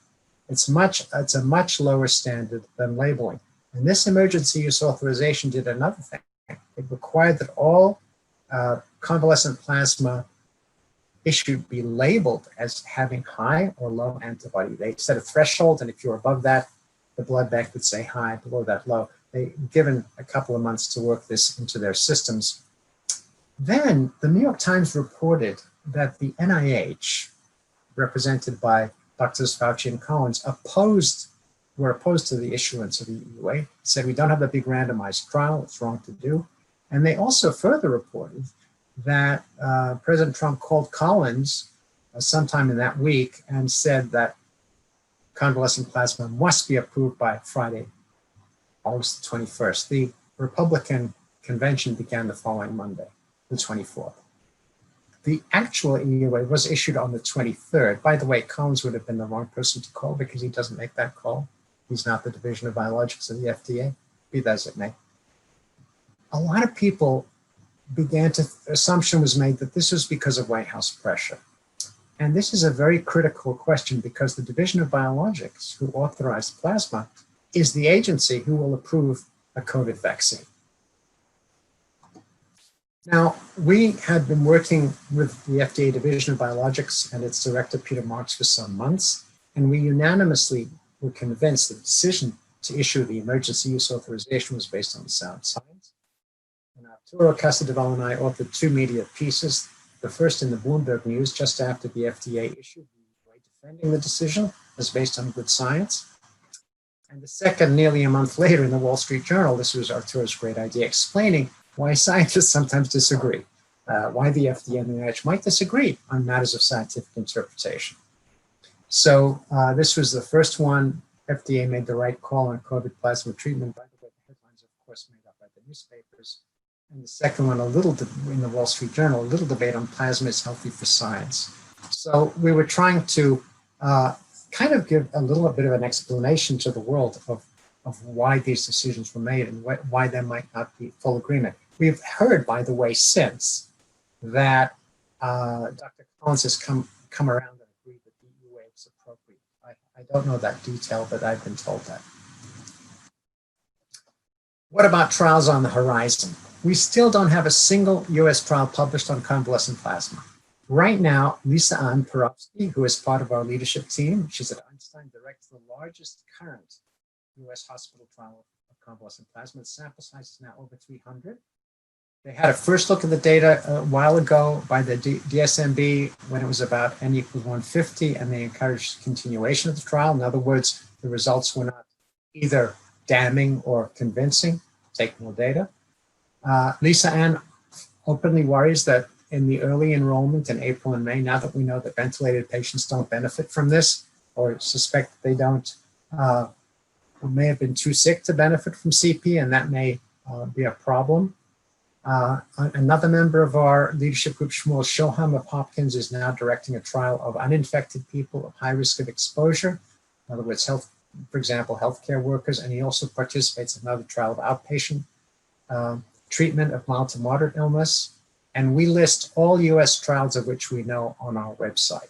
It's a much lower standard than labeling. And this emergency use authorization did another thing. It required that all convalescent plasma issued be labeled as having high or low antibody. They set a threshold, and if you're above that, the blood bank would say high, below that low. They given a couple of months to work this into their systems. Then the New York Times reported that the NIH, represented by Drs. Fauci and Collins, were opposed to the issuance of the EUA, said we don't have a big randomized trial, it's wrong to do. And they also further reported that President Trump called Collins sometime in that week and said that convalescent plasma must be approved by Friday, August 21st. The Republican convention began the following Monday, the 24th. The actual EUA was issued on the 23rd. By the way, Collins would have been the wrong person to call because he doesn't make that call. He's not the Division of Biologics of the FDA, be that as it may. A lot of people assumption was made that this was because of White House pressure. And this is a very critical question because the Division of Biologics, who authorized plasma, is the agency who will approve a COVID vaccine. Now, we had been working with the FDA Division of Biologics and its director, Peter Marks, for some months, and we unanimously were convinced that the decision to issue the emergency use authorization was based on sound science. And Arturo Casadevall and I authored two media pieces, the first in the Bloomberg News just after the FDA issued the way defending the decision as based on good science. And the second nearly a month later in the Wall Street Journal, this was Arturo's great idea, explaining why scientists sometimes disagree, why the FDA and the NIH might disagree on matters of scientific interpretation. So this was the first one. FDA made the right call on COVID plasma treatment. By the way, the headlines, of course, made up by the newspapers. And the second one, in the Wall Street Journal, a little debate on plasma is healthy for science. So we were trying to kind of give a little bit of an explanation to the world of why these decisions were made and why there might not be full agreement. We've heard, by the way, since that Dr. Collins has come around and agreed that the EUA is appropriate. I don't know that detail, but I've been told that. What about trials on the horizon? We still don't have a single US trial published on convalescent plasma. Right now, Lisa Ann Perovsky, who is part of our leadership team, she's at Einstein, directs the largest current US hospital trial of convalescent plasma. The sample size is now over 300. They had a first look at the data a while ago by the DSMB when it was about N equals 150, and they encouraged continuation of the trial. In other words, the results were not either damning or convincing. Take more data. Lisa Ann openly worries that in the early enrollment in April and May, now that we know that ventilated patients don't benefit from this, or suspect that they don't, may have been too sick to benefit from CP, and that may be a problem. Another member of our leadership group, Shmuel Shoham of Hopkins, is now directing a trial of uninfected people of high risk of exposure. In other words, for example, healthcare workers, and he also participates in another trial of outpatient treatment of mild to moderate illness. And we list all US trials of which we know on our website.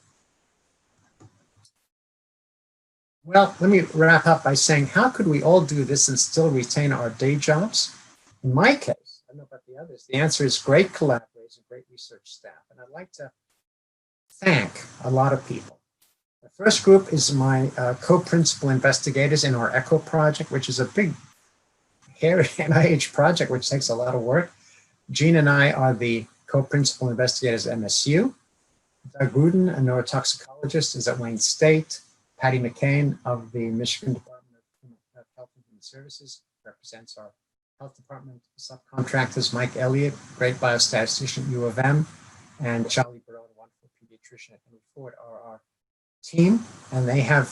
Well, let me wrap up by saying, how could we all do this and still retain our day jobs? In my case, I don't know about the others, the answer is great collaborators and great research staff. And I'd like to thank a lot of people. The first group is my co-principal investigators in our ECHO project, which is a big, hairy NIH project, which takes a lot of work. Jean and I are the co-principal investigators at MSU. Doug Rudin, a neurotoxicologist, is at Wayne State. Patty McCain of the Michigan Department of Health and Human Services represents our health department subcontractors. Mike Elliott, great biostatistician at U of M, and Charlie Barone, a wonderful pediatrician at Henry Ford, are our team, and they have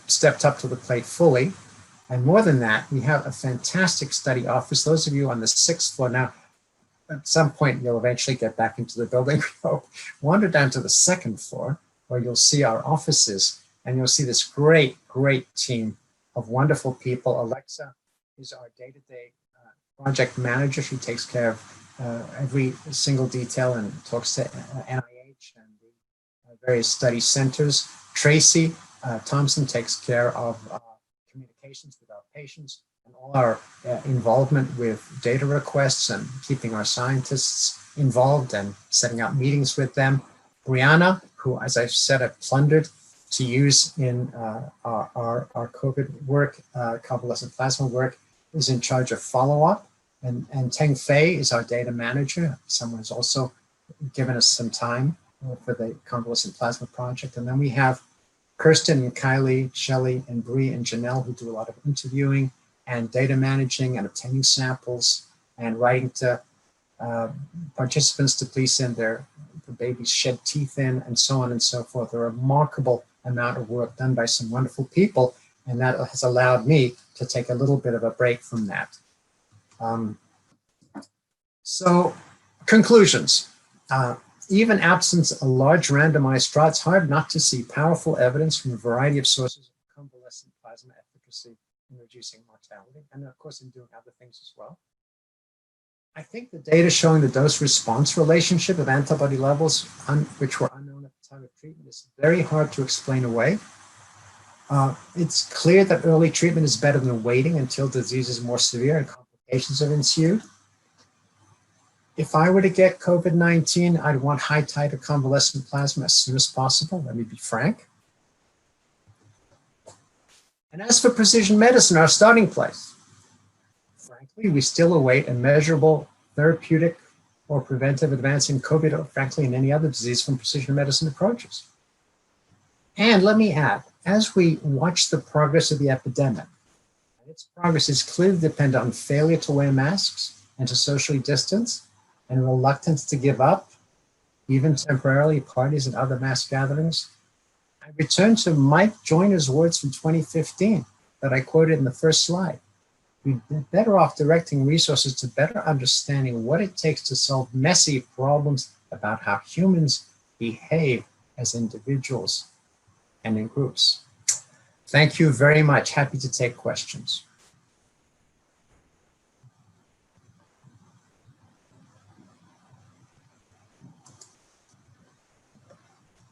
stepped up to the plate fully. And more than that, we have a fantastic study office. Those of you on the 6th floor now, at some point, you'll eventually get back into the building. Wander down to the 2nd floor, where you'll see our offices, and you'll see this great, great team of wonderful people. Alexa is our day-to-day project manager. She takes care of every single detail and talks to NIH and the various study centers. Tracy Thompson takes care of communications with our patients and all our involvement with data requests and keeping our scientists involved and setting up meetings with them. Brianna, who, as I've said, I've plundered to use in our COVID work, convalescent plasma work, is in charge of follow-up. And Teng Fei is our data manager. Someone who's also given us some time for the convalescent plasma project. And then we have Kirsten and Kylie, Shelley and Bree and Janelle, who do a lot of interviewing and data managing and obtaining samples and writing to participants to please send the baby's shed teeth in, and so on and so forth. A remarkable amount of work done by some wonderful people, and that has allowed me to take a little bit of a break from that. So, conclusions. even absent a large randomized trial, it's hard not to see powerful evidence from a variety of sources of convalescent plasma efficacy in reducing mortality, and of course in doing other things as well. I think the data showing the dose-response relationship of antibody levels, which were unknown at the time of treatment, is very hard to explain away. It's clear that early treatment is better than waiting until disease is more severe and complications have ensued. If I were to get COVID-19, I'd want high titer convalescent plasma as soon as possible. Let me be frank. And as for precision medicine, our starting place, frankly, we still await a measurable therapeutic or preventive advance in COVID, or frankly, in any other disease from precision medicine approaches. And let me add, as we watch the progress of the epidemic, its progress is clearly dependent on failure to wear masks and to socially distance, and reluctance to give up, even temporarily, parties and other mass gatherings. I return to Mike Joyner's words from 2015 that I quoted in the first slide. We'd be better off directing resources to better understanding what it takes to solve messy problems about how humans behave as individuals and in groups. Thank you very much. Happy to take questions.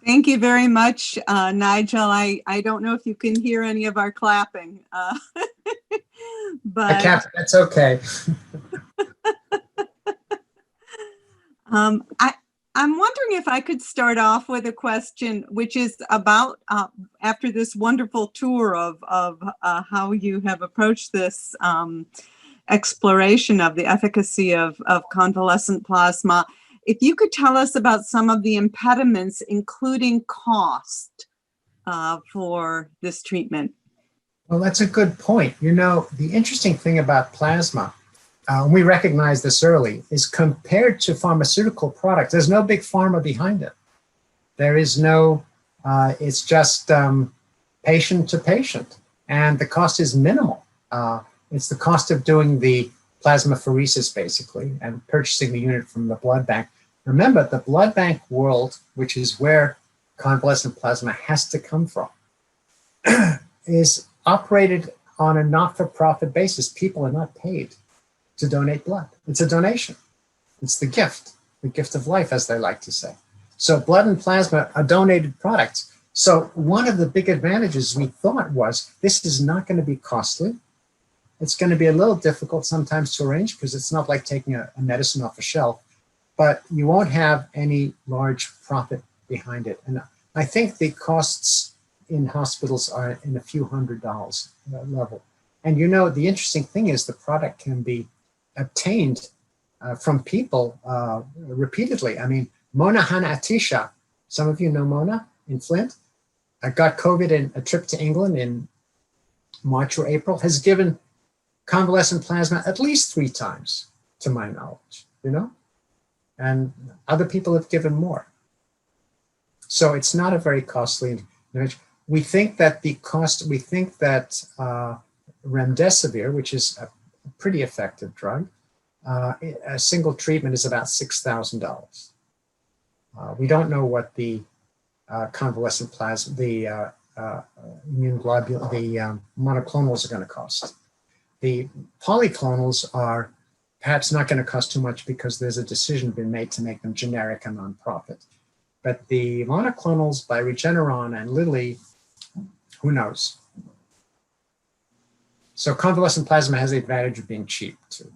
Thank you very much, Nigel. I don't know if you can hear any of our clapping, but That's okay. I'm wondering if I could start off with a question, which is about after this wonderful tour of how you have approached this exploration of the efficacy of convalescent plasma. If you could tell us about some of the impediments, including cost, for this treatment. Well, that's a good point. You know, the interesting thing about plasma, we recognize this early, is compared to pharmaceutical products, there's no big pharma behind it. There is no, it's just patient to patient, and the cost is minimal. It's the cost of doing the plasmapheresis, basically, and purchasing the unit from the blood bank. Remember, the blood bank world, which is where convalescent plasma has to come from, is operated on a not-for-profit basis. People are not paid to donate blood. It's a donation. It's the gift of life, as they like to say. So blood and plasma are donated products. So one of the big advantages we thought was, this is not going to be costly. It's going to be a little difficult sometimes to arrange because it's not like taking a medicine off a shelf, but you won't have any large profit behind it. And I think the costs in hospitals are in a few $100s level. And you know, the interesting thing is the product can be obtained from people repeatedly. I mean, Mona Hanatisha, some of you know Mona in Flint, got COVID in a trip to England in March or April, has given convalescent plasma at least 3 times, to my knowledge, you know? And other people have given more. So it's not a very costly intervention. We think that the cost, we think that remdesivir, which is a pretty effective drug, a single treatment is about $6,000. We don't know what the convalescent plasma, the immune globulin, the monoclonals are going to cost. The polyclonals are perhaps not going to cost too much because there's a decision been made to make them generic and non-profit. But the monoclonals by Regeneron and Lilly, who knows? So convalescent plasma has the advantage of being cheap too.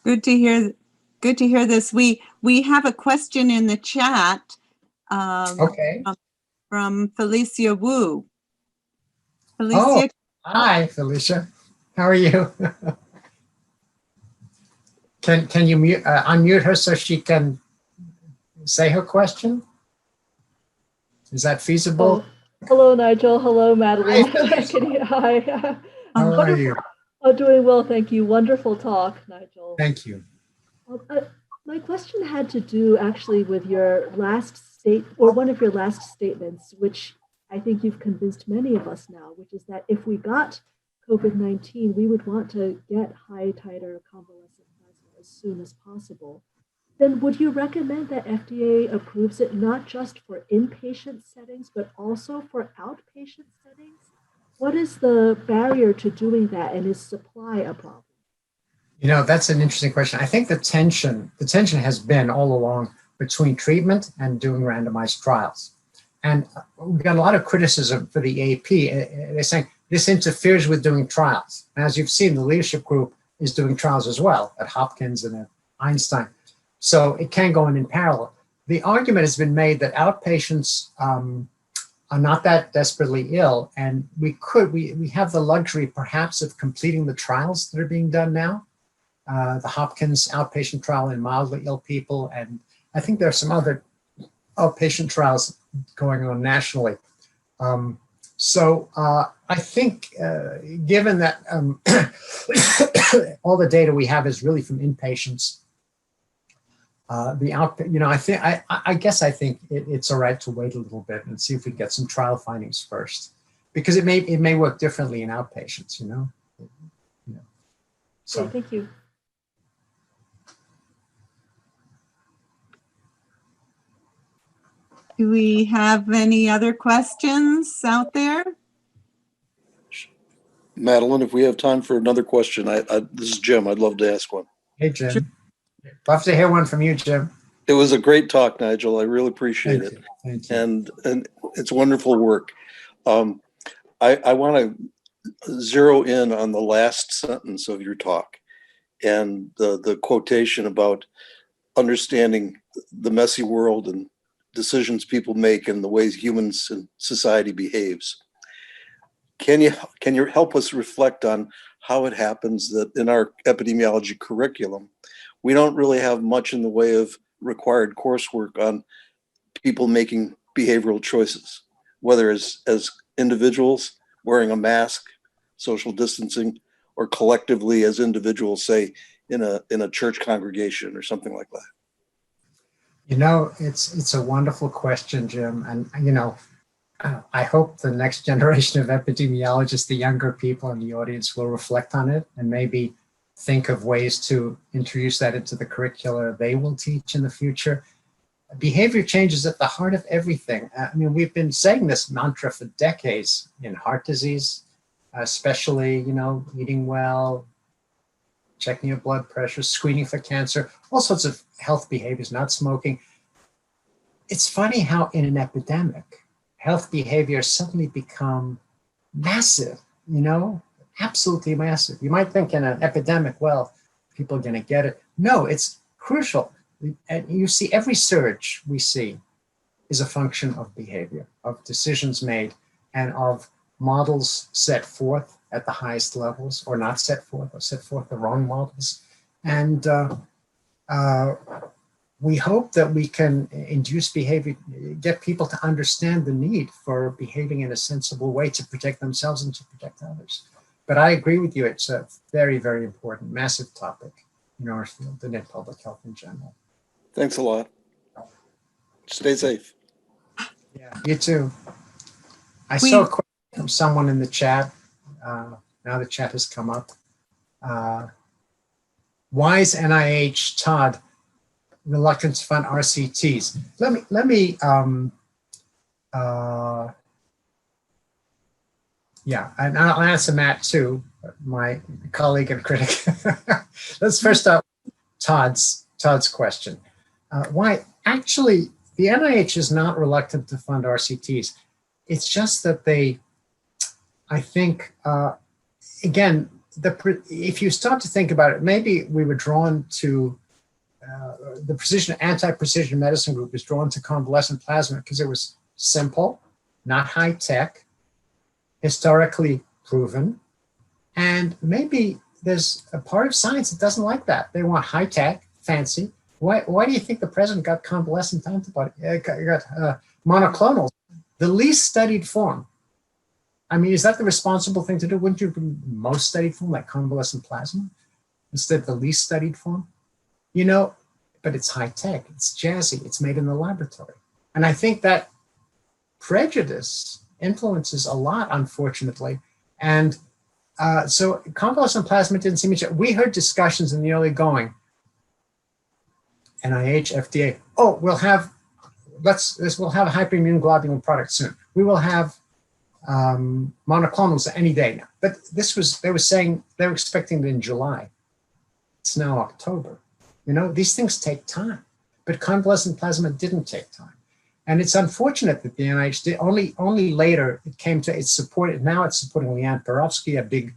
Good to hear. Good to hear this. We have a question in the chat. Okay. From Felicia Wu. Oh, Felicia. hi, Felicia. How are you? Can you unmute her so she can say her question? Is that feasible? Oh, hello, Nigel. Hello, Madeline. Hi. Hi. How are you? Oh, doing well, thank you. Wonderful talk, Nigel. Thank you. My question had to do actually with your last one of your last statements, which I think you've convinced many of us now, which is that if we got COVID-19, we would want to get high titer convalescent plasma as soon as possible, then would you recommend that FDA approves it not just for inpatient settings, but also for outpatient settings? What is the barrier to doing that, and is supply a problem? You know, that's an interesting question. I think the tension has been all along between treatment and doing randomized trials. And we've got a lot of criticism for the AP. They're saying this interferes with doing trials. And as you've seen, the leadership group is doing trials as well at Hopkins and at Einstein. So it can go in parallel. The argument has been made that outpatients are not that desperately ill, and we have the luxury perhaps of completing the trials that are being done now. The Hopkins outpatient trial in mildly ill people, and I think there are some other outpatient trials going on nationally. So I think given that all the data we have is really from inpatients, I guess I think it's all right to wait a little bit and see if we get some trial findings first, because it may work differently in outpatients, you know. So okay, thank you. Do we have any other questions out there? Madeline, if we have time for another question, this is Jim. I'd love to ask one. hey, Jim. Love to hear one from you, Jim. It was a great talk, Nigel. I really appreciate it. Thank you. And it's wonderful work. I want to zero in on the last sentence of your talk and the quotation about understanding the messy world and decisions people make and the ways humans and society behaves. Can you help us reflect on how it happens that in our epidemiology curriculum, we don't really have much in the way of required coursework on people making behavioral choices, whether as individuals wearing a mask, social distancing, or collectively as individuals, say in a church congregation or something like that? You know, it's a wonderful question, Jim. And, you know, I hope the next generation of epidemiologists, the younger people in the audience, will reflect on it and maybe think of ways to introduce that into the curricula they will teach in the future. Behavior change is at the heart of everything. I mean, we've been saying this mantra for decades in heart disease, especially, you know, eating well, checking your blood pressure, screening for cancer, all sorts of health behaviors, not smoking. It's funny how in an epidemic, health behaviors suddenly become massive, you know, absolutely massive. You might think in an epidemic, well, people are going to get it. No, it's crucial. And you see every surge we see is a function of behavior, of decisions made, and of models set forth at the highest levels, or not set forth, or set forth the wrong models. And we hope that we can induce behavior, get people to understand the need for behaving in a sensible way to protect themselves and to protect others. But I agree with you, it's a very, very important, massive topic in our field and in public health in general. Thanks a lot. Stay safe. Yeah, you too. I saw a question from someone in the chat. Now the chat has come up. Why is NIH, Todd, reluctant to fund RCTs? Let me yeah, and I'll answer Matt too, my colleague and critic. Let's first start with Todd's question. Why? Actually, the NIH is not reluctant to fund RCTs. It's just that they, I think, again, if you start to think about it, maybe we were drawn to, the anti-precision medicine group is drawn to convalescent plasma because it was simple, not high tech, historically proven, and maybe there's a part of science that doesn't like that. They want high tech, fancy. Why do you think the president got convalescent antibody, got monoclonals, the least studied form? I mean, is that the responsible thing to do? Wouldn't you be most studied form, like convalescent plasma, instead of the least studied form? You know, but it's high tech, it's jazzy, it's made in the laboratory. And I think that prejudice influences a lot, unfortunately. And so convalescent plasma didn't seem to, we heard discussions in the early going, NIH, FDA, oh, we'll have a hyperimmune globulin product soon. We will have monoclonals any day now. But they were expecting it in July. It's now October. You know, these things take time, but convalescent plasma didn't take time. And it's unfortunate that the NIH did only later it came to, it's supported, now it's supporting Leanne Perovsky, a big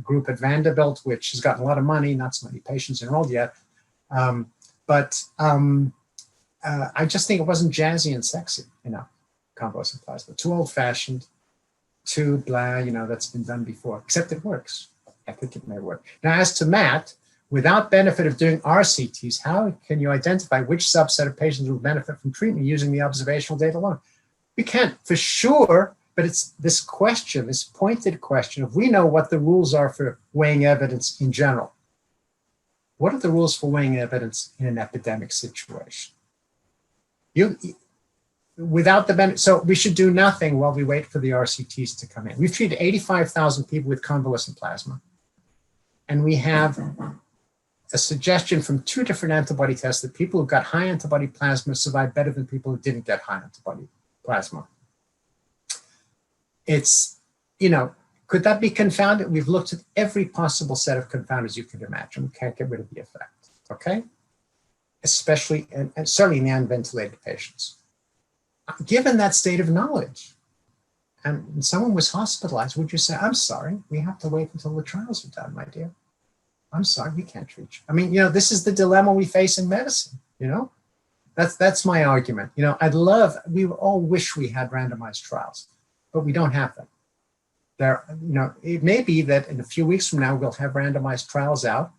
group at Vanderbilt, which has gotten a lot of money, not so many patients enrolled yet. I just think it wasn't jazzy and sexy, you know, convalescent plasma. Too old fashioned, too blah, you know, that's been done before, except it works. I think it may work. Now, as to Matt, without benefit of doing RCTs, how can you identify which subset of patients will benefit from treatment using the observational data alone? We can't for sure, but it's this question, this pointed question of we know what the rules are for weighing evidence in general. What are the rules for weighing evidence in an epidemic situation? Without the benefit, so we should do nothing while we wait for the RCTs to come in. We've treated 85,000 people with convalescent plasma, and we have a suggestion from 2 different antibody tests that people who got high antibody plasma survived better than people who didn't get high antibody plasma. It's, you know, could that be confounded? We've looked at every possible set of confounders you could imagine. We can't get rid of the effect, okay? Especially, and certainly in the unventilated patients. Given that state of knowledge, and someone was hospitalized, would you say, I'm sorry, we have to wait until the trials are done, my dear? I'm sorry, we can't treat you. I mean, you know, this is the dilemma we face in medicine, you know? That's my argument. You know, we all wish we had randomized trials, but we don't have them. There, you know, it may be that in a few weeks from now, we'll have randomized trials out.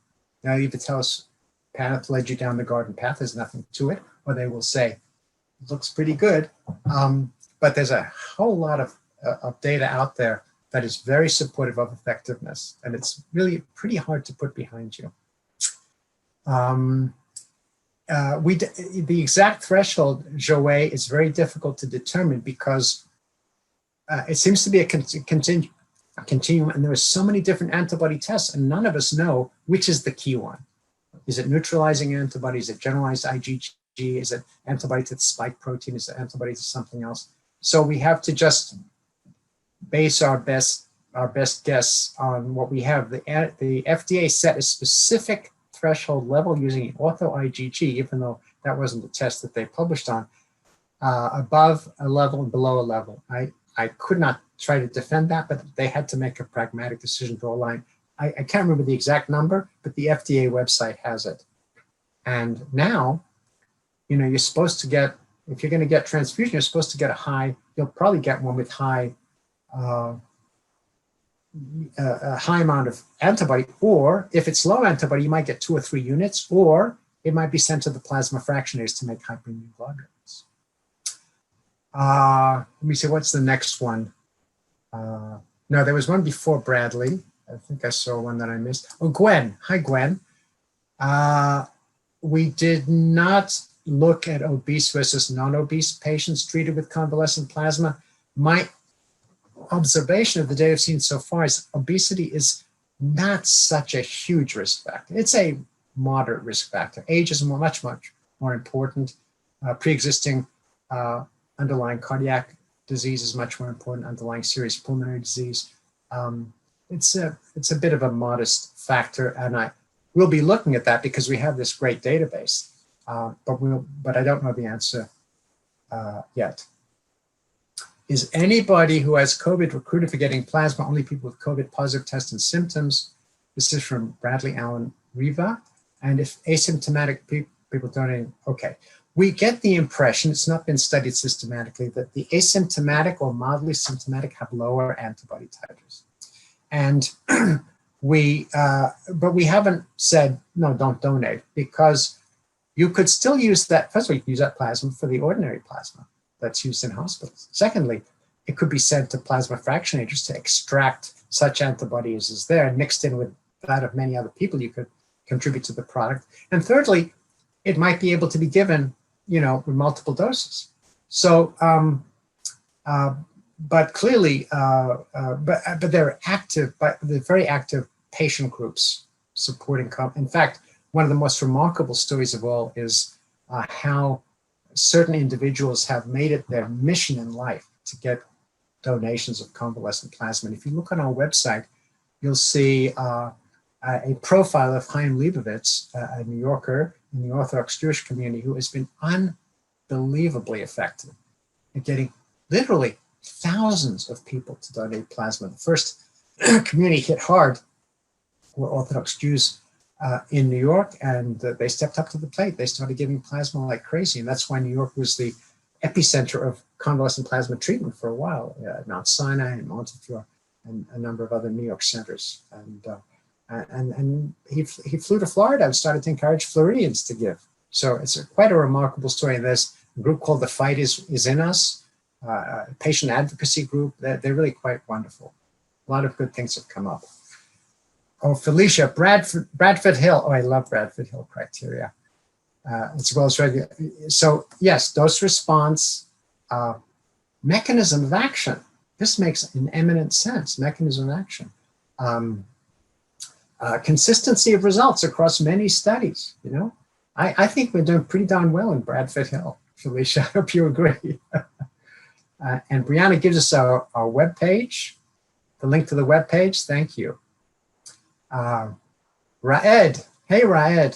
Now you either tell us, path led you down the garden path, there's nothing to it, or they will say, it looks pretty good, but there's a whole lot of data out there that is very supportive of effectiveness, and it's really pretty hard to put behind you. The exact threshold, Joey, is very difficult to determine because it seems to be a continuum, and there are so many different antibody tests, and none of us know which is the key one. Is it neutralizing antibody? Is it generalized IgG? Is it antibody to the spike protein? Is it antibody to something else? So we have to just base our best guess on what we have. The FDA set a specific threshold level using auto-IgG, even though that wasn't the test that they published on, above a level and below a level. I could not try to defend that, but they had to make a pragmatic decision, draw a line. I can't remember the exact number, but the FDA website has it. And now, you know, you're supposed to get, if you're going to get transfusion, you're supposed to get a high, you'll probably get one with high, a high amount of antibody, or if it's low antibody, you might get 2 or 3 units, or it might be sent to the plasma fractionators to make hyperimmune globulins. Let me see, what's the next one? No, there was one before Bradley. I think I saw one that I missed. Oh, Gwen. Hi, Gwen. We did not look at obese versus non-obese patients treated with convalescent plasma. My observation of the data I've seen so far is obesity is not such a huge risk factor. It's a moderate risk factor. Age is much more important. Pre-existing underlying cardiac disease is much more important. Underlying serious pulmonary disease. It's a bit of a modest factor, and we'll be looking at that because we have this great database. But I don't know the answer yet. Is anybody who has COVID recruited for getting plasma only people with COVID positive tests and symptoms? This is from Bradley Allen Riva. And if asymptomatic people donating, okay. We get the impression, it's not been studied systematically, that the asymptomatic or mildly symptomatic have lower antibody titers. And but we haven't said, no, don't donate, because you could still use that. First of all, you can use that plasma for the ordinary plasma that's used in hospitals. Secondly, it could be sent to plasma fractionators to extract such antibodies as there and mixed in with that of many other people you could contribute to the product. And thirdly, it might be able to be given, you know, with multiple doses. So, but clearly, but they're active, but they're very active patient groups supporting. In fact, one of the most remarkable stories of all is how certain individuals have made it their mission in life to get donations of convalescent plasma. And if you look on our website, you'll see a profile of Chaim Leibovitz, a New Yorker in the Orthodox Jewish community, who has been unbelievably effective at getting literally thousands of people to donate plasma. The first community hit hard were Orthodox Jews in New York, and they stepped up to the plate. They started giving plasma like crazy, and that's why New York was the epicenter of convalescent plasma treatment for a while. Mount Sinai and Montefiore and a number of other New York centers. And he flew to Florida and started to encourage Floridians to give. So it's quite a remarkable story. There's a group called The Fight Is In Us, a patient advocacy group. They're really quite wonderful. A lot of good things have come up. Oh, Felicia, Bradford Hill. Oh, I love Bradford Hill criteria, as well as regular. So yes, dose response, mechanism of action. This makes an eminent sense, mechanism of action. Consistency of results across many studies, you know. I think we're doing pretty darn well in Bradford Hill, Felicia. I hope you agree. And Brianna gives us our webpage, the link to the webpage. Thank you. Raed, hey Raed,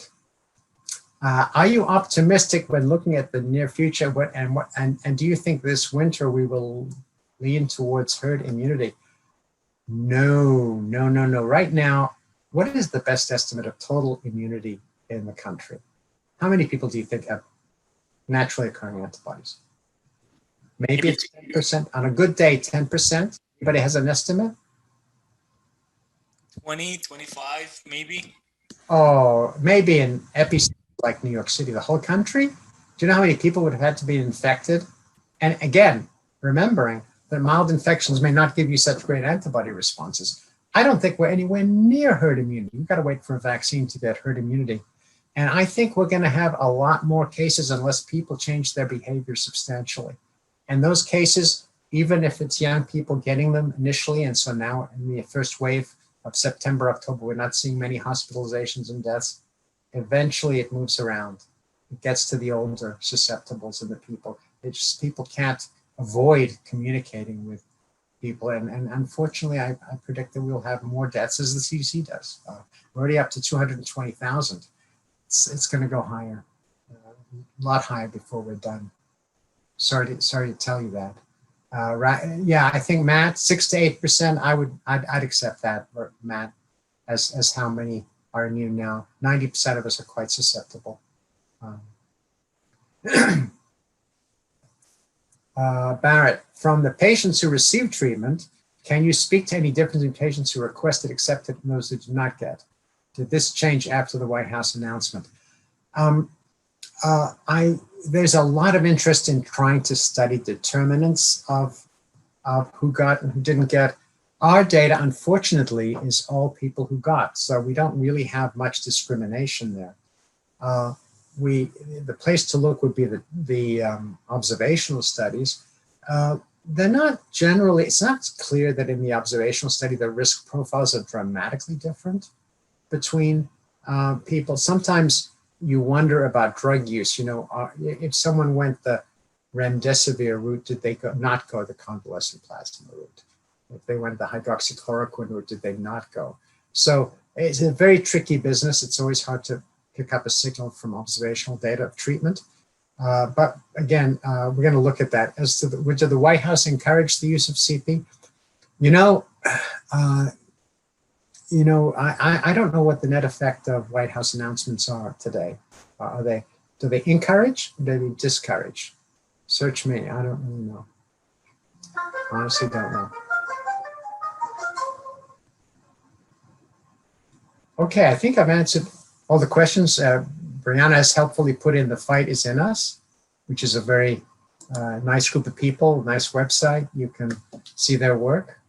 are you optimistic when looking at the near future? And do you think this winter we will lean towards herd immunity? No. Right now, what is the best estimate of total immunity in the country? How many people do you think have naturally occurring antibodies? Maybe it's 10%. On a good day, 10%. Anybody has an estimate? 20, 25, maybe. Oh, maybe in epicenters like New York City, the whole country. Do you know how many people would have had to be infected? And again, remembering that mild infections may not give you such great antibody responses. I don't think we're anywhere near herd immunity. You've got to wait for a vaccine to get herd immunity. And I think we're going to have a lot more cases unless people change their behavior substantially. And those cases, even if it's young people getting them initially, and so now in the first wave of September, October, we're not seeing many hospitalizations and deaths. Eventually it moves around. It gets to the older susceptibles and the people. It's just people can't avoid communicating with people. And unfortunately, I predict that we'll have more deaths as the CDC does. We're already up to 220,000. It's going to go higher, a lot higher before we're done. Sorry to tell you that. Right? Yeah, I think Matt, 6 to 8%. I'd accept that, Matt, as how many are immune now. 90% of us are quite susceptible. Barrett, from the patients who received treatment, can you speak to any difference in patients who requested, accepted, and those who did not get? Did this change after the White House announcement? There's a lot of interest in trying to study determinants of who got and who didn't get. Our data, unfortunately, is all people who got, so we don't really have much discrimination there. The place to look would be the observational studies. They're not generally, it's not clear that in the observational study the risk profiles are dramatically different between people. Sometimes you wonder about drug use. You know, if someone went the remdesivir route, did they not go the convalescent plasma route? If they went the hydroxychloroquine route, did they not go? So it's a very tricky business. It's always hard to pick up a signal from observational data of treatment. But again, we're going to look at that. As to did the White House encourage the use of CP? I don't know what the net effect of White House announcements are today. Do they encourage or do they discourage? Search me. I don't really know. Honestly, don't know. Okay, I think I've answered all the questions. Brianna has helpfully put in The Fight Is In Us, which is a very nice group of people, nice website. You can see their work.